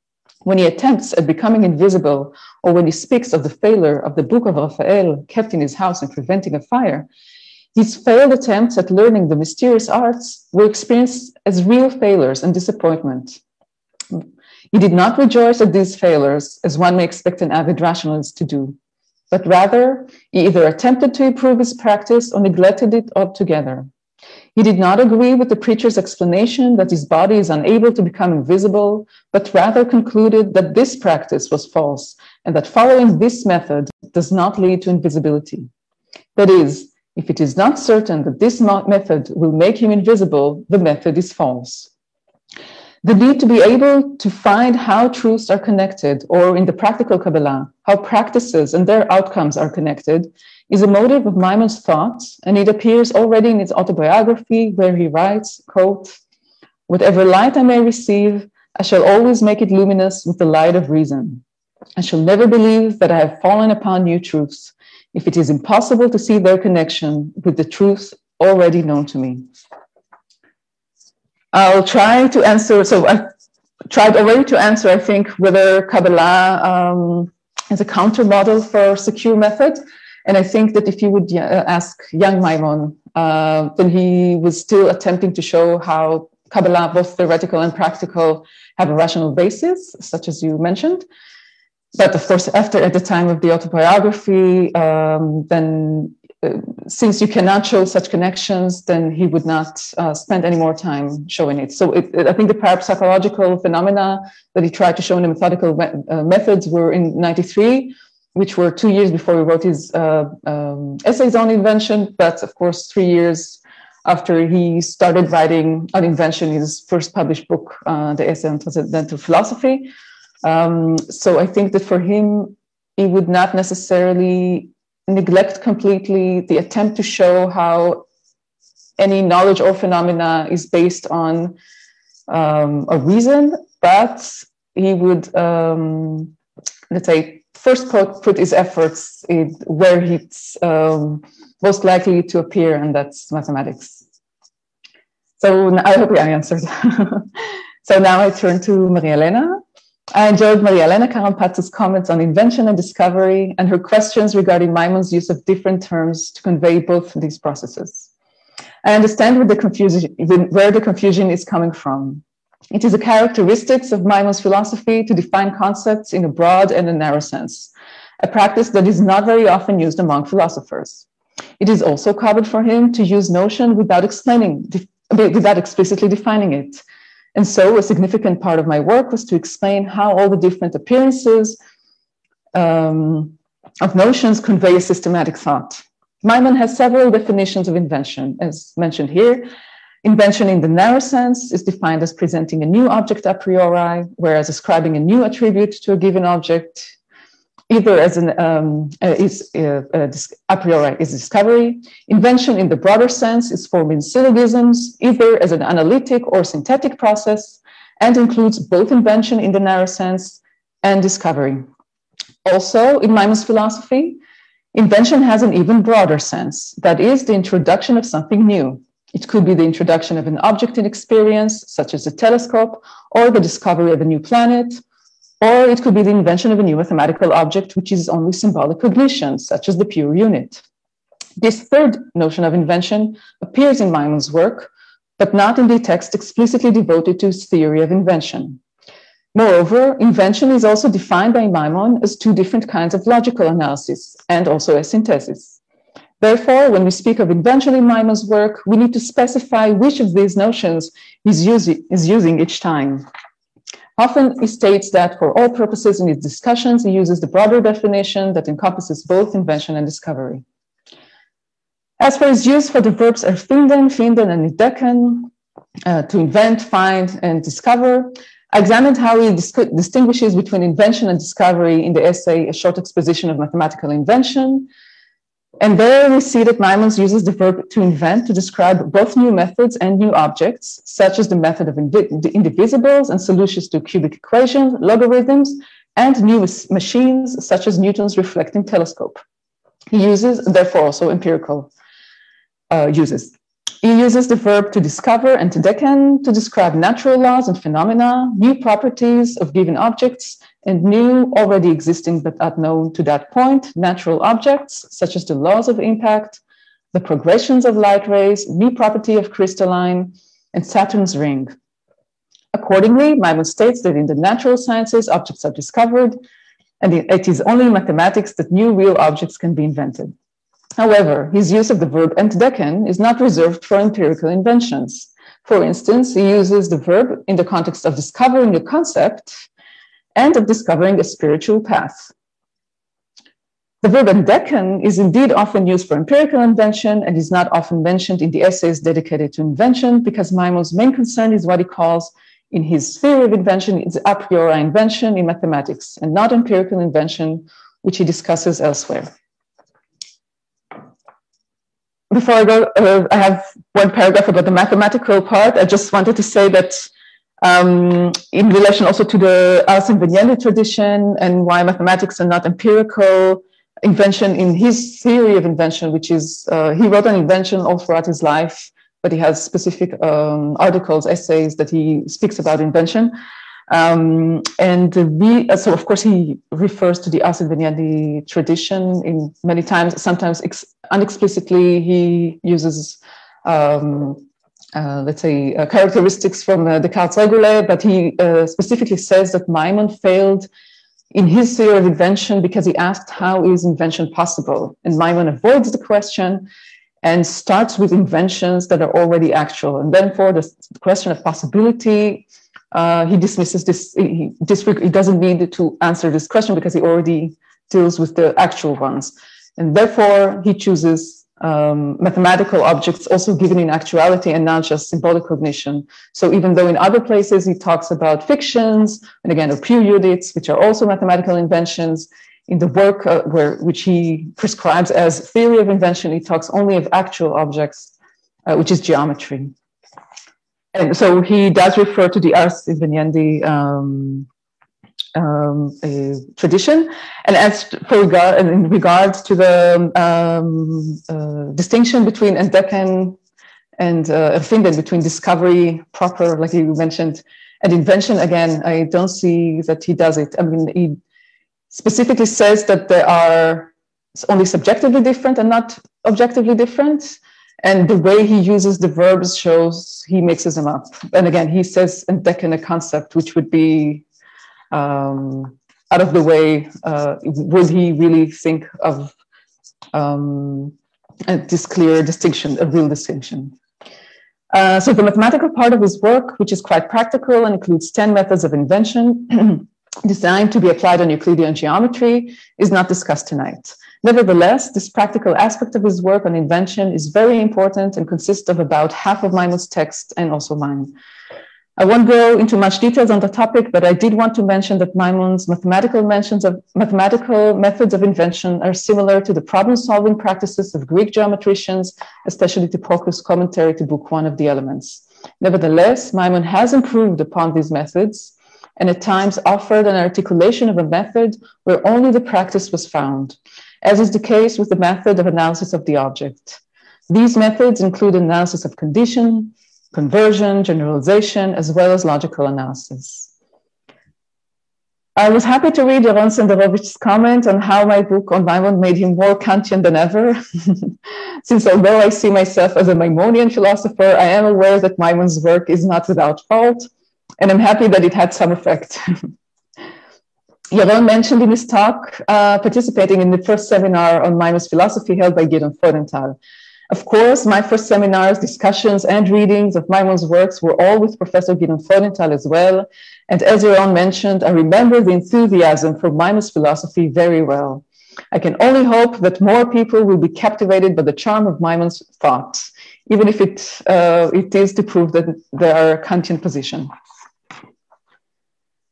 When he attempts at becoming invisible, or when he speaks of the failure of the Book of Raphael kept in his house and preventing a fire, his failed attempts at learning the mysterious arts were experienced as real failures and disappointment. He did not rejoice at these failures, as one may expect an avid rationalist to do, but rather he either attempted to improve his practice or neglected it altogether. He did not agree with the preacher's explanation that his body is unable to become invisible, but rather concluded that this practice was false and that following this method does not lead to invisibility. That is, if it is not certain that this method will make him invisible, the method is false. The need to be able to find how truths are connected, or in the practical Kabbalah, how practices and their outcomes are connected, is a motive of Maimon's thoughts, and it appears already in his autobiography, where he writes, quote, whatever light I may receive, I shall always make it luminous with the light of reason. I shall never believe that I have fallen upon new truths, if it is impossible to see their connection with the truth already known to me. I'll try to answer, so I tried already to answer, I think, whether Kabbalah is a counter model for secure method. And I think that if you would ask young Maimon, then he was still attempting to show how Kabbalah, both theoretical and practical, have a rational basis, such as you mentioned. But of course, at the time of the autobiography, then since you cannot show such connections, then he would not spend any more time showing it. So I think the parapsychological phenomena that he tried to show in the methodical methods were in 93, which were 2 years before he wrote his essays on invention. But of course, 3 years after he started writing on invention, his first published book, the Essay on Transcendental Philosophy. So I think that for him, he would not necessarily neglect completely the attempt to show how any knowledge or phenomena is based on a reason, but he would, let's say, first put his efforts in where he's most likely to appear, and that's mathematics. So I hope I answered. So now I turn to Maria Elena. I enjoyed Maria Elena Karampatsu's comments on invention and discovery and her questions regarding Maimon's use of different terms to convey both these processes. I understand where the confusion is coming from. It is a characteristic of Maimon's philosophy to define concepts in a broad and a narrow sense, a practice that is not very often used among philosophers. It is also common for him to use notion without explicitly defining it. And so a significant part of my work was to explain how all the different appearances of notions convey a systematic thought. Maimon has several definitions of invention, as mentioned here. Invention in the narrow sense is defined as presenting a new object a priori, whereas ascribing a new attribute to a given object. either as an a priori is discovery. Invention in the broader sense is formed in syllogisms, either as an analytic or synthetic process, and includes both invention in the narrow sense and discovery. Also, in Maimon's philosophy, invention has an even broader sense, that is, the introduction of something new. It could be the introduction of an object in experience, such as a telescope, or the discovery of a new planet, or it could be the invention of a new mathematical object, which is only symbolic cognition, such as the pure unit. This third notion of invention appears in Maimon's work, but not in the text explicitly devoted to his theory of invention. Moreover, invention is also defined by Maimon as two different kinds of logical analysis and also as synthesis. Therefore, when we speak of invention in Maimon's work, we need to specify which of these notions is using each time. Often he states that for all purposes in his discussions, he uses the broader definition that encompasses both invention and discovery. As for his use for the verbs erfinden, finden, and entdecken, to invent, find, and discover, I examined how he distinguishes between invention and discovery in the essay, A Short Exposition of Mathematical Invention. And there we see that Maimon uses the verb to invent to describe both new methods and new objects, such as the method of indivisibles and solutions to cubic equations, logarithms, and new machines, such as Newton's reflecting telescope. He uses, therefore, also empirical uses. He uses the verb to discover and entdecken to describe natural laws and phenomena, new properties of given objects, and new, already existing but unknown to that point, natural objects, such as the laws of impact, the progressions of light rays, new property of crystalline, and Saturn's ring. Accordingly, Maimon states that in the natural sciences, objects are discovered, and it is only in mathematics that new real objects can be invented. However, his use of the verb entdecken is not reserved for empirical inventions. For instance, he uses the verb in the context of discovering a concept and of discovering a spiritual path. The verb entdecken is indeed often used for empirical invention and is not often mentioned in the essays dedicated to invention because Maimon's main concern is what he calls, in his theory of invention, is a priori invention in mathematics and not empirical invention, which he discusses elsewhere. Before I go, I have one paragraph about the mathematical part. I just wanted to say that in relation also to the Ars Inveniendi tradition and why mathematics are not empirical invention in his theory of invention, which is, he wrote an invention all throughout his life, but he has specific articles, essays that he speaks about invention. So of course he refers to the Ars Inveniendi tradition in many times, sometimes unexplicitly he uses let's say characteristics from Descartes' regulae, but he specifically says that Maimon failed in his theory of invention because he asked how is invention possible, and Maimon avoids the question and starts with inventions that are already actual, and then for the question of possibility he dismisses this. He doesn't need to answer this question because he already deals with the actual ones. And therefore, he chooses mathematical objects also given in actuality and not just symbolic cognition. So even though in other places he talks about fictions, and again, or pure units, which are also mathematical inventions, in the work which he prescribes as theory of invention, he talks only of actual objects, which is geometry. And so he does refer to the Ars Inveniendi tradition. And as for in regards to the distinction between entdecken and erfinden, between discovery proper, like you mentioned, and invention, again, I don't see that he does it. I mean, he specifically says that they are only subjectively different and not objectively different. And the way he uses the verbs shows he mixes them up. And again, he says entdecken a concept, which would be out of the way. Would he really think of this clear distinction, a real distinction? So the mathematical part of his work, which is quite practical and includes 10 methods of invention designed to be applied on Euclidean geometry, is not discussed tonight. Nevertheless, this practical aspect of his work on invention is very important and consists of about half of Maimon's text and also mine. I won't go into much details on the topic, but I did want to mention that Maimon's mathematical methods of invention are similar to the problem-solving practices of Greek geometricians, especially Hipparchus' commentary to Book 1 of the Elements. Nevertheless, Maimon has improved upon these methods and at times offered an articulation of a method where only the practice was found, as is the case with the method of analysis of the object. These methods include analysis of condition, conversion, generalization, as well as logical analysis. I was happy to read Jeroen Centerovich's comment on how my book on Maimon made him more Kantian than ever. Since although I see myself as a Maimonian philosopher, I am aware that Maimon's work is not without fault, and I'm happy that it had some effect. Jeroen mentioned in his talk participating in the first seminar on Maimon's philosophy held by Jeroen Centerovich. Of course, my first seminars, discussions, and readings of Maimon's works were all with Professor Jeroen Centerovich as well. And as Jeroen mentioned, I remember the enthusiasm for Maimon's philosophy very well. I can only hope that more people will be captivated by the charm of Maimon's thought, even if it is to prove that they are a Kantian position.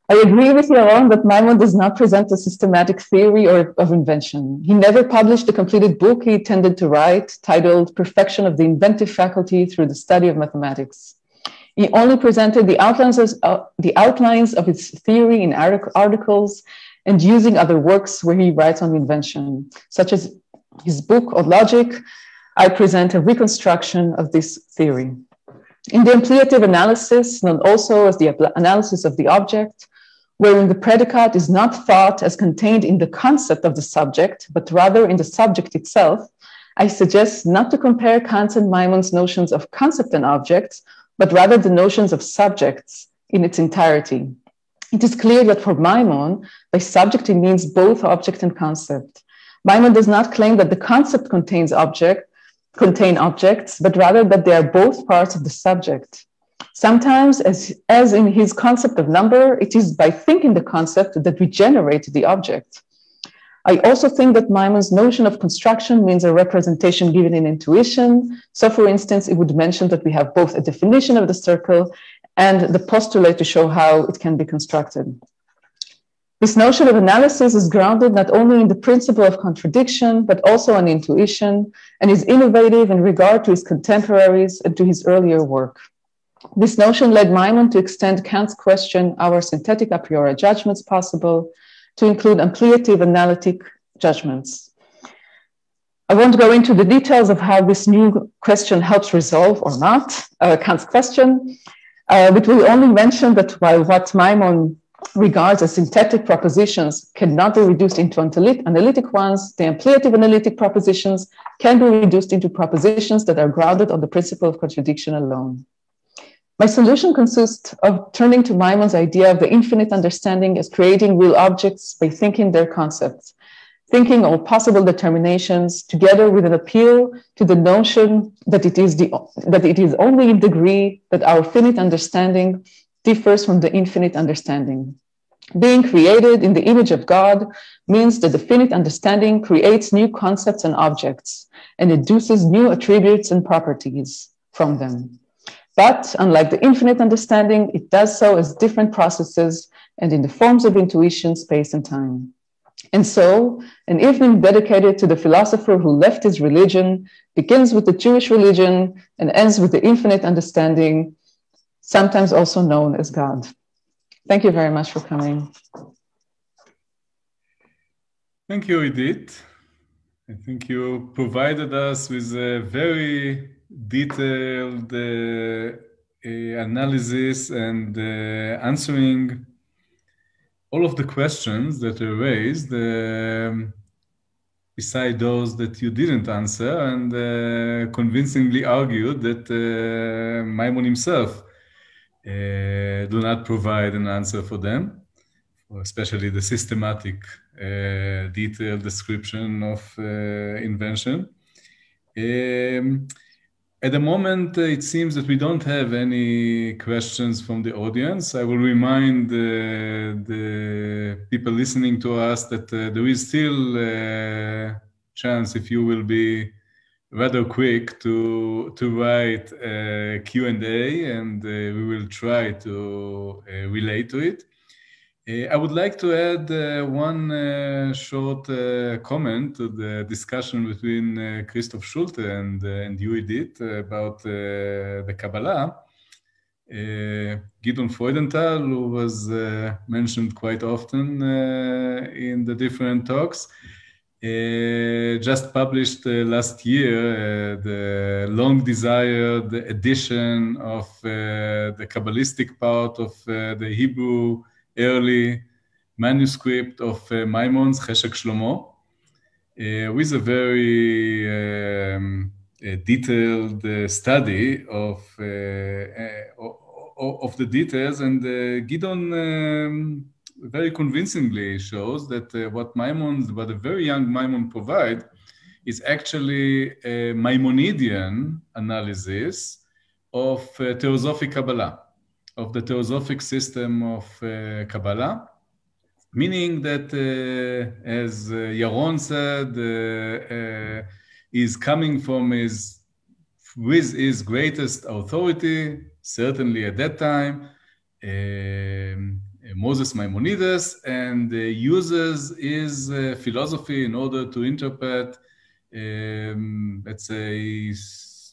I agree with Jeroen that Maimon does not present a systematic theory of invention. He never published the completed book he intended to write, titled Perfection of the Inventive Faculty Through the Study of Mathematics. He only presented the outlines of his theory in articles and using other works where he writes on invention, such as his book on logic. I present a reconstruction of this theory. In the ampliative analysis, known also as the analysis of the object, wherein the predicate is not thought as contained in the concept of the subject, but rather in the subject itself, I suggest not to compare Kant's and Maimon's notions of concept and objects, but rather the notions of subjects in its entirety. It is clear that for Maimon, by subject he means both object and concept. Maimon does not claim that the concept contain objects, but rather that they are both parts of the subject. Sometimes, as in his concept of number, it is by thinking the concept that we generate the object. I also think that Maimon's notion of construction means a representation given in intuition. So, for instance, it would mention that we have both a definition of the circle and the postulate to show how it can be constructed. This notion of analysis is grounded not only in the principle of contradiction, but also on intuition, and is innovative in regard to his contemporaries and to his earlier work. This notion led Maimon to extend Kant's question, are synthetic a priori judgments possible, to include ampliative analytic judgments. I won't go into the details of how this new question helps resolve or not Kant's question, but we only mention that while what Maimon regards as synthetic propositions cannot be reduced into analytic ones, the ampliative analytic propositions can be reduced into propositions that are grounded on the principle of contradiction alone. My solution consists of turning to Maimon's idea of the infinite understanding as creating real objects by thinking their concepts, thinking all possible determinations, together with an appeal to the notion that it is only in degree that our finite understanding differs from the infinite understanding. Being created in the image of God means that the finite understanding creates new concepts and objects and induces new attributes and properties from them. But unlike the infinite understanding, it does so as different processes and in the forms of intuition, space, and time. And so, an evening dedicated to the philosopher who left his religion begins with the Jewish religion and ends with the infinite understanding, sometimes also known as God. Thank you very much for coming. Thank you, Edith. I think you provided us with a very detailed analysis and answering all of the questions that were raised, beside those that you didn't answer, and convincingly argued that Maimon himself do not provide an answer for them, especially the systematic, detailed description of invention. At the moment, it seems that we don't have any questions from the audience. I will remind the people listening to us that there is still a chance, if you will be rather quick to write a Q&A, and we will try to relate to it. I would like to add one short comment to the discussion between Christoph Schulte and you, Edith, about the Kabbalah. Gideon Freudenthal, who was mentioned quite often in the different talks, just published last year the long-desired edition of the Kabbalistic part of the Hebrew early manuscript of Maimon's Cheshek Shlomo, with a very detailed study of the details, and Gideon very convincingly shows that what a very young Maimon provide is actually a Maimonidean analysis of Theosophic Kabbalah, of the Theosophic system of Kabbalah, meaning that, as Jeroen said, is coming from with his greatest authority, certainly at that time, Moses Maimonides, and uses his philosophy in order to interpret, let's say,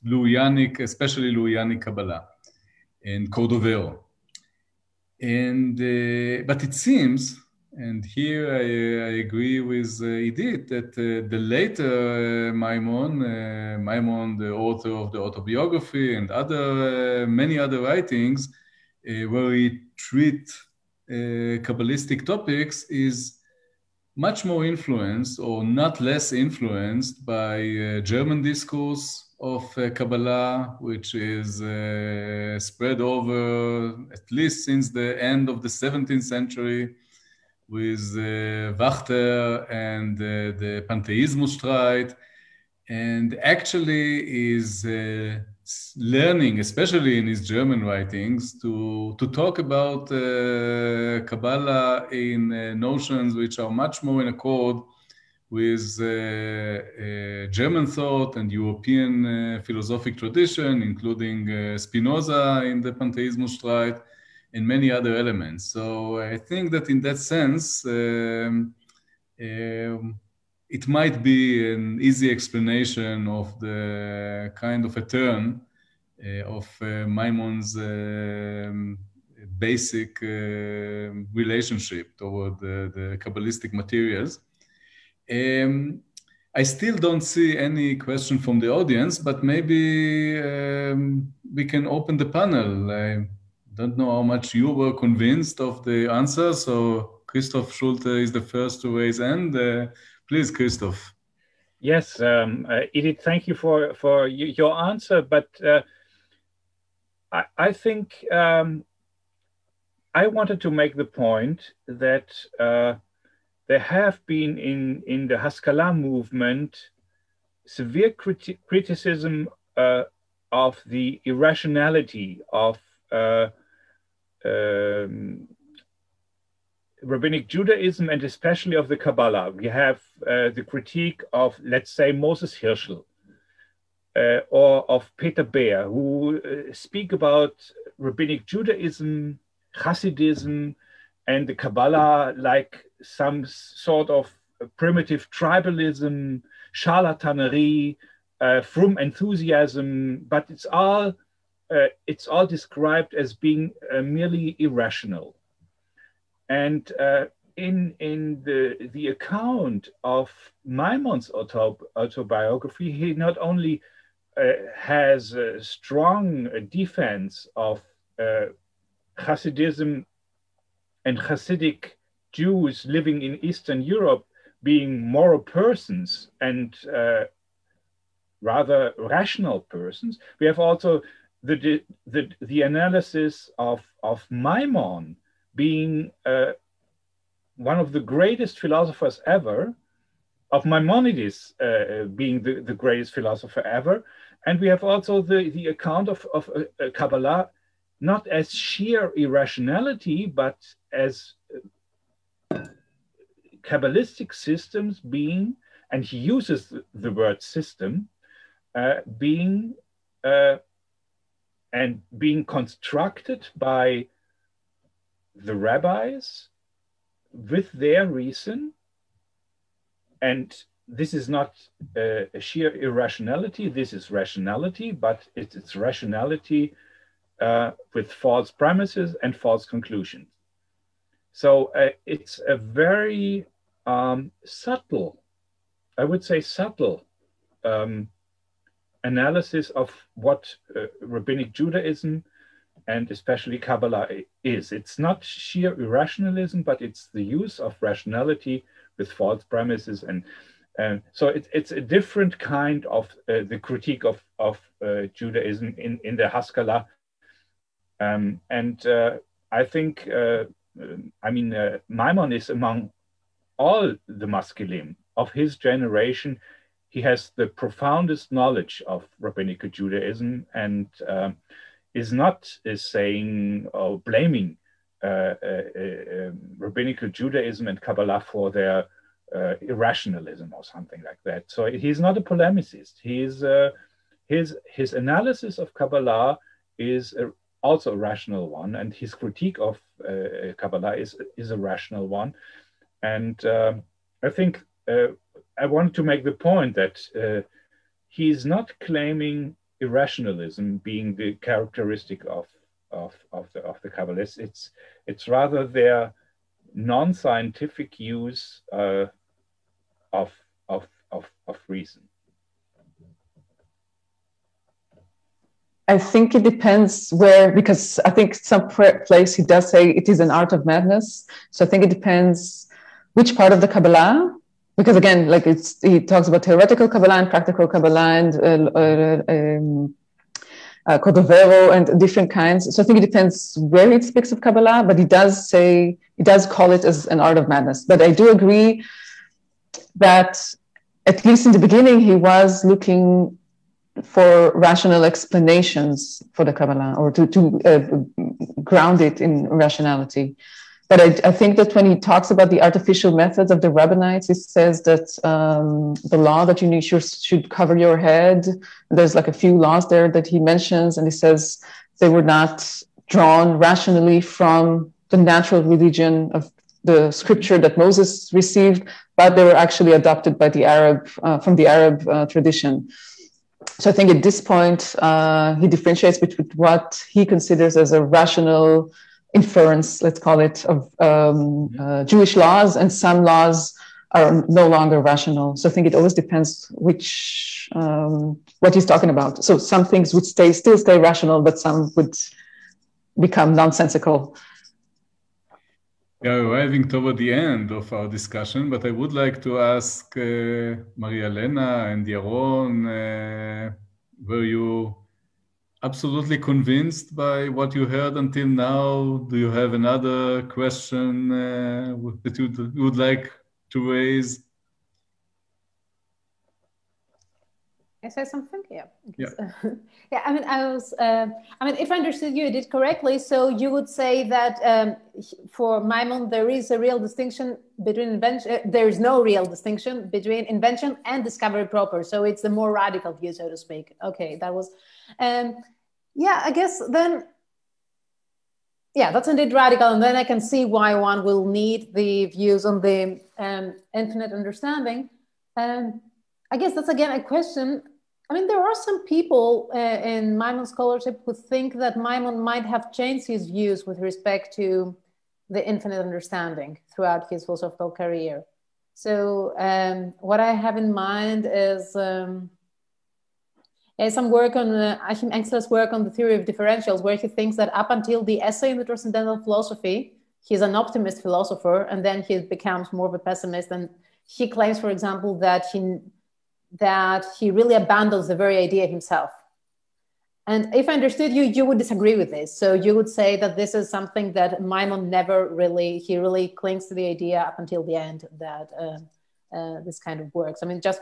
Lurianic, especially Lurianic Kabbalah and Cordovero. And but it seems, and here I agree with Edith, that the later Maimon, the author of the autobiography, and many other writings where he treat Kabbalistic topics, is much more influenced, or not less influenced, by German discourse of Kabbalah, which is spread over at least since the end of the 17th century, with Wachter and the Pantheismus Streit, and actually is learning, especially in his German writings, to talk about Kabbalah in notions which are much more in accord with German thought and European philosophic tradition, including Spinoza in the Pantheismus Streit, and many other elements. So I think that in that sense, it might be an easy explanation of the kind of a turn of Maimon's basic relationship toward the Kabbalistic materials. I still don't see any question from the audience, but maybe we can open the panel. I don't know how much you were convinced of the answer, so Christoph Schulte is the first to raise hand. Please, Christoph. Yes, Edith, thank you for your answer, but I think I wanted to make the point that there have been in the Haskalah movement severe criticism of the irrationality of Rabbinic Judaism, and especially of the Kabbalah. We have the critique of, let's say, Moses Hirschel or of Peter Beer, who speak about Rabbinic Judaism, Hasidism, and the Kabbalah like some sort of primitive tribalism, charlatanerie, frum enthusiasm, but it's all described as being merely irrational. And in the account of Maimon's autobiography, he not only has a strong defense of Hasidism and Hasidic Jews living in Eastern Europe being moral persons and rather rational persons. We have also the analysis of Maimon being one of the greatest philosophers ever, of Maimonides being the greatest philosopher ever. And we have also the account of Kabbalah, not as sheer irrationality, but as Kabbalistic systems being, and he uses the word system, being constructed by the rabbis with their reason. And this is not a sheer irrationality, this is rationality, but it's rationality with false premises and false conclusions. So it's a very subtle, I would say subtle, analysis of what rabbinic Judaism and especially Kabbalah is. It's not sheer irrationalism, but it's the use of rationality with false premises. And so it's a different kind of the critique of Judaism in the Haskalah. I think, Maimon is among all the Maskilim of his generation. He has the profoundest knowledge of rabbinic Judaism and is not saying or blaming rabbinic Judaism and Kabbalah for their irrationalism or something like that. So he's not a polemicist. He's his analysis of Kabbalah is also a rational one, and his critique of Kabbalah is a rational one. And I think I wanted to make the point that he's not claiming irrationalism being the characteristic of the Kabbalists. It's rather their non-scientific use of reason. I think it depends where, because I think some place he does say it is an art of madness. So I think it depends which part of the Kabbalah, because again, like he talks about theoretical Kabbalah and practical Kabbalah and Cordovero and different kinds. So I think it depends where he speaks of Kabbalah, but he does call it as an art of madness. But I do agree that at least in the beginning, he was looking for rational explanations for the Kabbalah, or to ground it in rationality. But I think that when he talks about the artificial methods of the rabbinites, he says that the law that you should cover your head, there's like a few laws there that he mentions, and he says they were not drawn rationally from the natural religion of the scripture that Moses received, but they were actually adopted by the from the Arab tradition. So I think at this point, he differentiates between what he considers as a rational inference, let's call it, of Jewish laws, and some laws are no longer rational. So I think it always depends what he's talking about. So some things would still stay rational, but some would become nonsensical. We are arriving toward the end of our discussion, but I would like to ask Maria Elena and Jeroen, were you absolutely convinced by what you heard until now? Do you have another question that you would like to raise? Can I say something? Yeah. Yeah. If I understood you, did correctly. So you would say that for Maimon, there is a real distinction between invention. There is no real distinction between invention and discovery proper. So it's the more radical view, so to speak. Okay, that was, I guess then, that's indeed radical. And then I can see why one will need the views on the infinite understanding. I guess that's again a question. I mean, there are some people in Maimon scholarship who think that Maimon might have changed his views with respect to the infinite understanding throughout his philosophical career. So what I have in mind is some work on Achim Engstler's work on the theory of differentials, where he thinks that up until the essay in the Transcendental Philosophy, he's an optimist philosopher, and then he becomes more of a pessimist. And he claims, for example, that he really abandons the very idea himself. And if I understood you, you would disagree with this. So you would say that this is something that Maimon he really clings to the idea up until the end that this kind of works. I mean, so I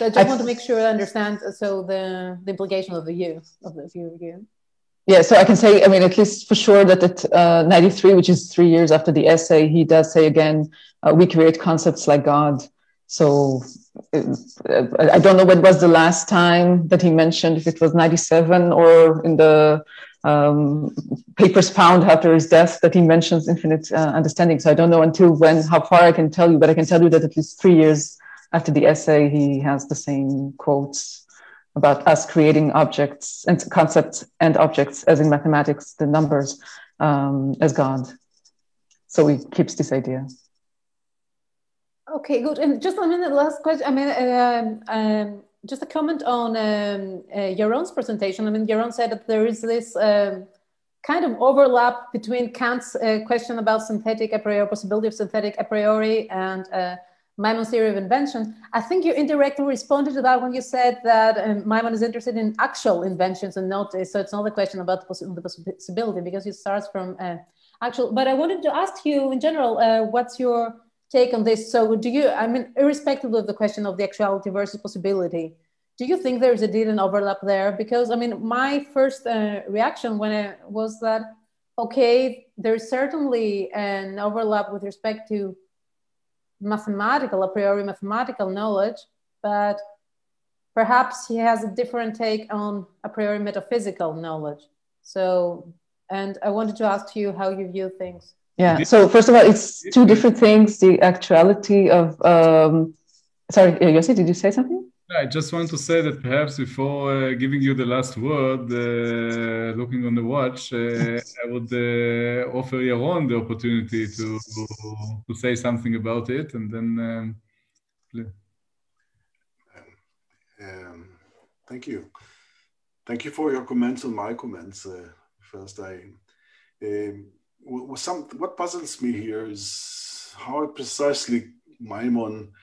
just want to make sure I understand. So the implication of the view. Yeah, so I can say, I mean, at least for sure that at 93, which is 3 years after the essay, he does say again, we create concepts like God. So I don't know when was the last time that he mentioned, if it was 97 or in the papers found after his death, that he mentions infinite understanding. So I don't know until when, how far I can tell you, but I can tell you that at least 3 years after the essay, he has the same quotes about us creating objects and concepts and objects, as in mathematics, the numbers, as God. So he keeps this idea. Okay, good. And just a minute, last question. I mean, just a comment on Jeroen's presentation. I mean, Jeroen said that there is this kind of overlap between Kant's question about synthetic a priori, possibility of synthetic a priori, and Maimon's theory of invention. I think you indirectly responded to that when you said that Maimon is interested in actual inventions and not, so it's not a question about the possibility, because it starts from actual. But I wanted to ask you in general, what's your take on this? So do you, I mean, irrespective of the question of the actuality versus possibility, do you think there's indeed an overlap there? Because I mean, my first reaction was that, okay, there's certainly an overlap with respect to mathematical, a priori mathematical knowledge, but perhaps he has a different take on a priori metaphysical knowledge. So, and I wanted to ask you how you view things. Yeah, so first of all, it's two different things, the actuality of, sorry, Yossi, did you say something? I just want to say that perhaps before giving you the last word, looking on the watch, I would offer Jeroen the opportunity to say something about it, and then... Thank you. Thank you for your comments on my comments. First, what puzzles me here is how precisely Maimon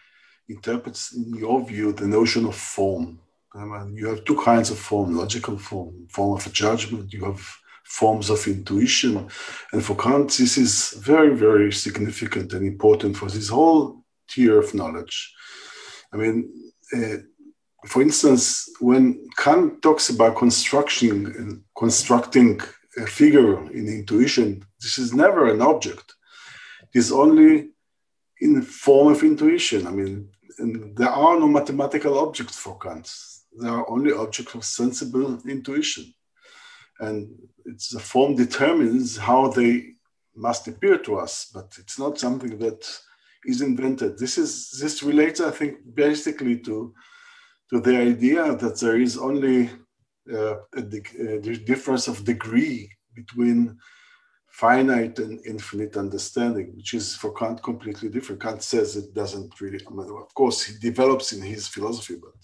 interprets, in your view, the notion of form. I mean, you have two kinds of form: logical form of a judgment. You have forms of intuition. And for Kant, this is very, very significant and important for this whole tier of knowledge. I mean, for instance, when Kant talks about constructing a figure in intuition, this is never an object. It is only in the form of intuition. I mean, and there are no mathematical objects for Kant. There are only objects of sensible intuition. And it's the form determines how they must appear to us, but it's not something that is invented. This relates, I think, basically to the idea that there is only a difference of degree between finite and infinite understanding, which is for Kant completely different. Kant says it doesn't really, I mean, of course, he develops in his philosophy, but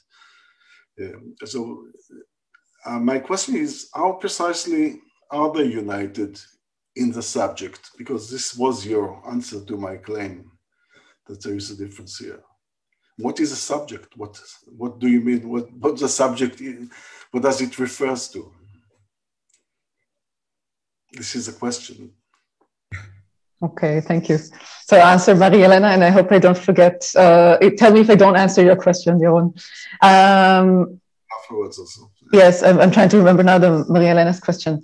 my question is, how precisely are they united in the subject? Because this was your answer to my claim that there is a difference here. What is a subject? What do you mean? What the subject is? What does it refers to? This is a question. Okay, thank you. So I'll answer Maria Elena, and I hope I don't forget. Tell me if I don't answer your question, Jeroen. Afterwards also. Yes, I'm trying to remember now the Maria Elena's question.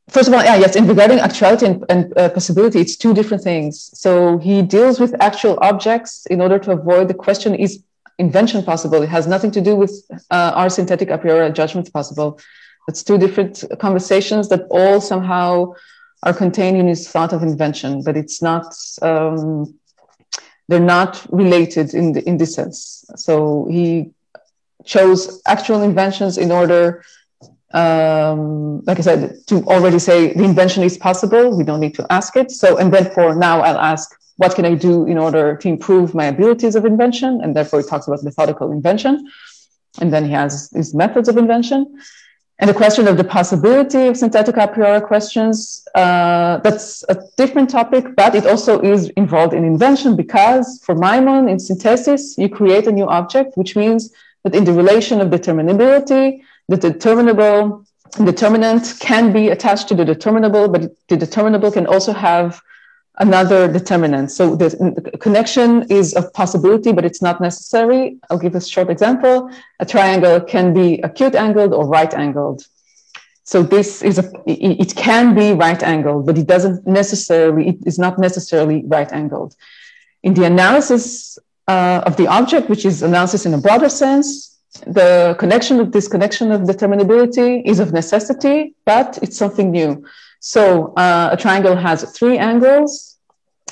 First of all, yes, in regarding actuality and possibility, it's two different things. So he deals with actual objects in order to avoid the question, is invention possible? It has nothing to do with are synthetic a priori judgments possible. It's two different conversations that all somehow are contained in his thought of invention, but it's not, they're not related in this sense. So he chose actual inventions in order, like I said, to already say the invention is possible. We don't need to ask it. So, and therefore now I'll ask, what can I do in order to improve my abilities of invention? And therefore he talks about methodical invention. And then he has his methods of invention. And the question of the possibility of synthetic a priori questions, that's a different topic, but it also is involved in invention, because for Maimon, in synthesis, you create a new object, which means that in the relation of determinability, the determinant can be attached to the determinable, but the determinable can also have another determinant. So the connection is of possibility, but it's not necessary. I'll give a short example. A triangle can be acute angled or right angled. So this is it can be right angled, but it is not necessarily right angled. In the analysis of the object, which is analysis in a broader sense. The connection of this connection of determinability is of necessity, but it's something new. So a triangle has 3 angles.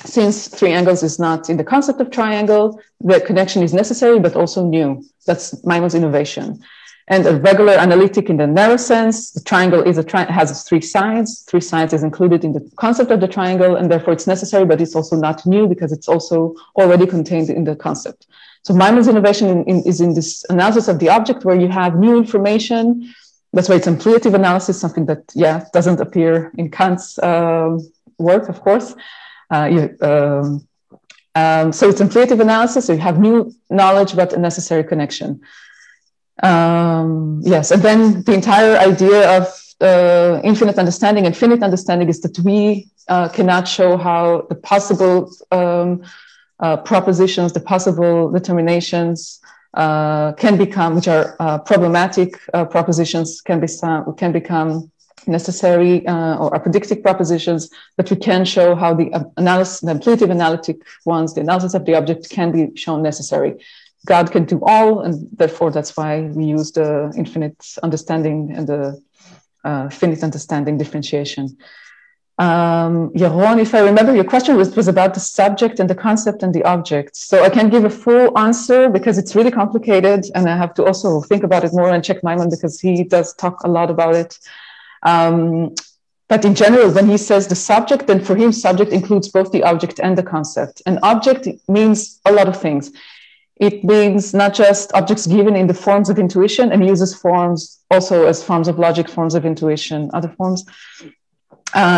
Since 3 angles is not in the concept of triangle, the connection is necessary, but also new. That's Maimon's innovation. And a regular analytic in the narrow sense, the triangle is has 3 sides. 3 sides is included in the concept of the triangle, and therefore it's necessary, but it's also not new because it's also already contained in the concept. So Maimon's innovation is in this analysis of the object where you have new information. That's why it's ampliative analysis, something that, doesn't appear in Kant's work, of course. So it's ampliative analysis, so you have new knowledge, but a necessary connection. Yes, and then the entire idea of infinite understanding and finite understanding is that we cannot show how the possible propositions, the possible determinations can become, which are problematic propositions, can become necessary or apodictic propositions, but we can show how the analysis, the ampliative analytic ones, the analysis of the object can be shown necessary. God can do all, and therefore that's why we use the infinite understanding and the finite understanding differentiation. Jeroen, if I remember, your question was about the subject and the concept and the object. So I can't give a full answer because it's really complicated, and I have to also think about it more and check Maimon because he does talk a lot about it. But in general, when he says the subject, then for him, subject includes both the object and the concept. And object means a lot of things. It means not just objects given in the forms of intuition, and he uses forms also as forms of logic, forms of intuition, other forms.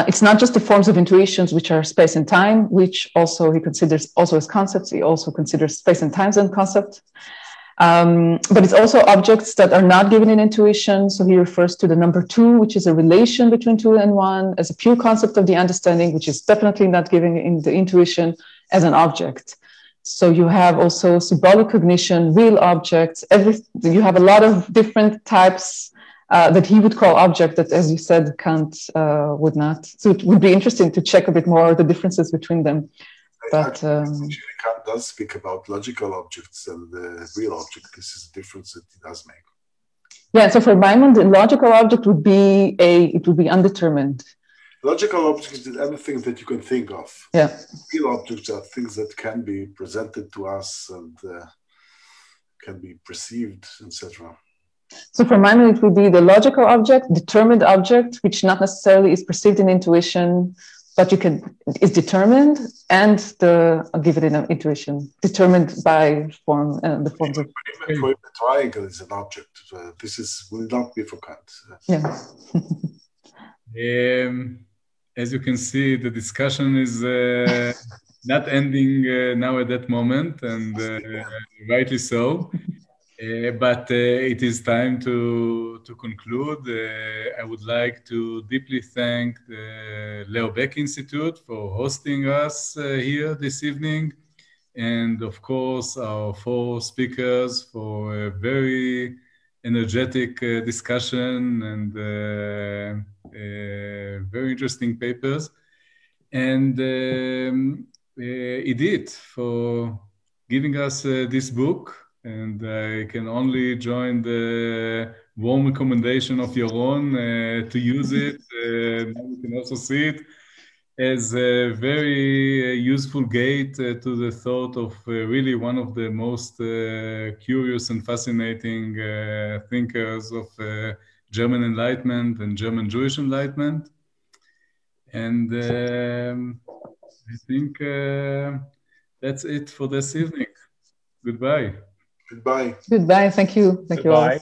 It's not just the forms of intuitions, which are space and time, which also he considers also as concepts. He also considers space and time as a concept. But it's also objects that are not given in intuition. So he refers to the number 2, which is a relation between 2 and 1, as a pure concept of the understanding, which is definitely not given in the intuition as an object. So you have also symbolic cognition, real objects, you have a lot of different types that he would call object that, as you said, Kant would not. So it would be interesting to check a bit more the differences between them. But Kant does speak about logical objects and real object. This is a difference that he does make. Yeah, so for Maimon, the logical object would be undetermined. Logical objects is everything that you can think of. Yeah. Real objects are things that can be presented to us and can be perceived, etc. So for Maimon, it would be the logical object, determined object, which not necessarily is perceived in intuition, but is determined, and I'll give it in intuition, determined by form, the forms of. For a triangle is an object. Will not be for Kant. Yeah. As you can see, the discussion is not ending now at that moment, and rightly so. But it is time to conclude. I would like to deeply thank the Leo Baeck Institute for hosting us here this evening, and of course our 4 speakers for a very energetic discussion and very interesting papers, and Edith for giving us this book. And I can only join the warm recommendation of Jeroen to use it. Now you can also see it as a very useful gate to the thought of really one of the most curious and fascinating thinkers of German Enlightenment and German Jewish Enlightenment. And I think that's it for this evening. Goodbye. Goodbye. Goodbye. Thank you. Thank you all.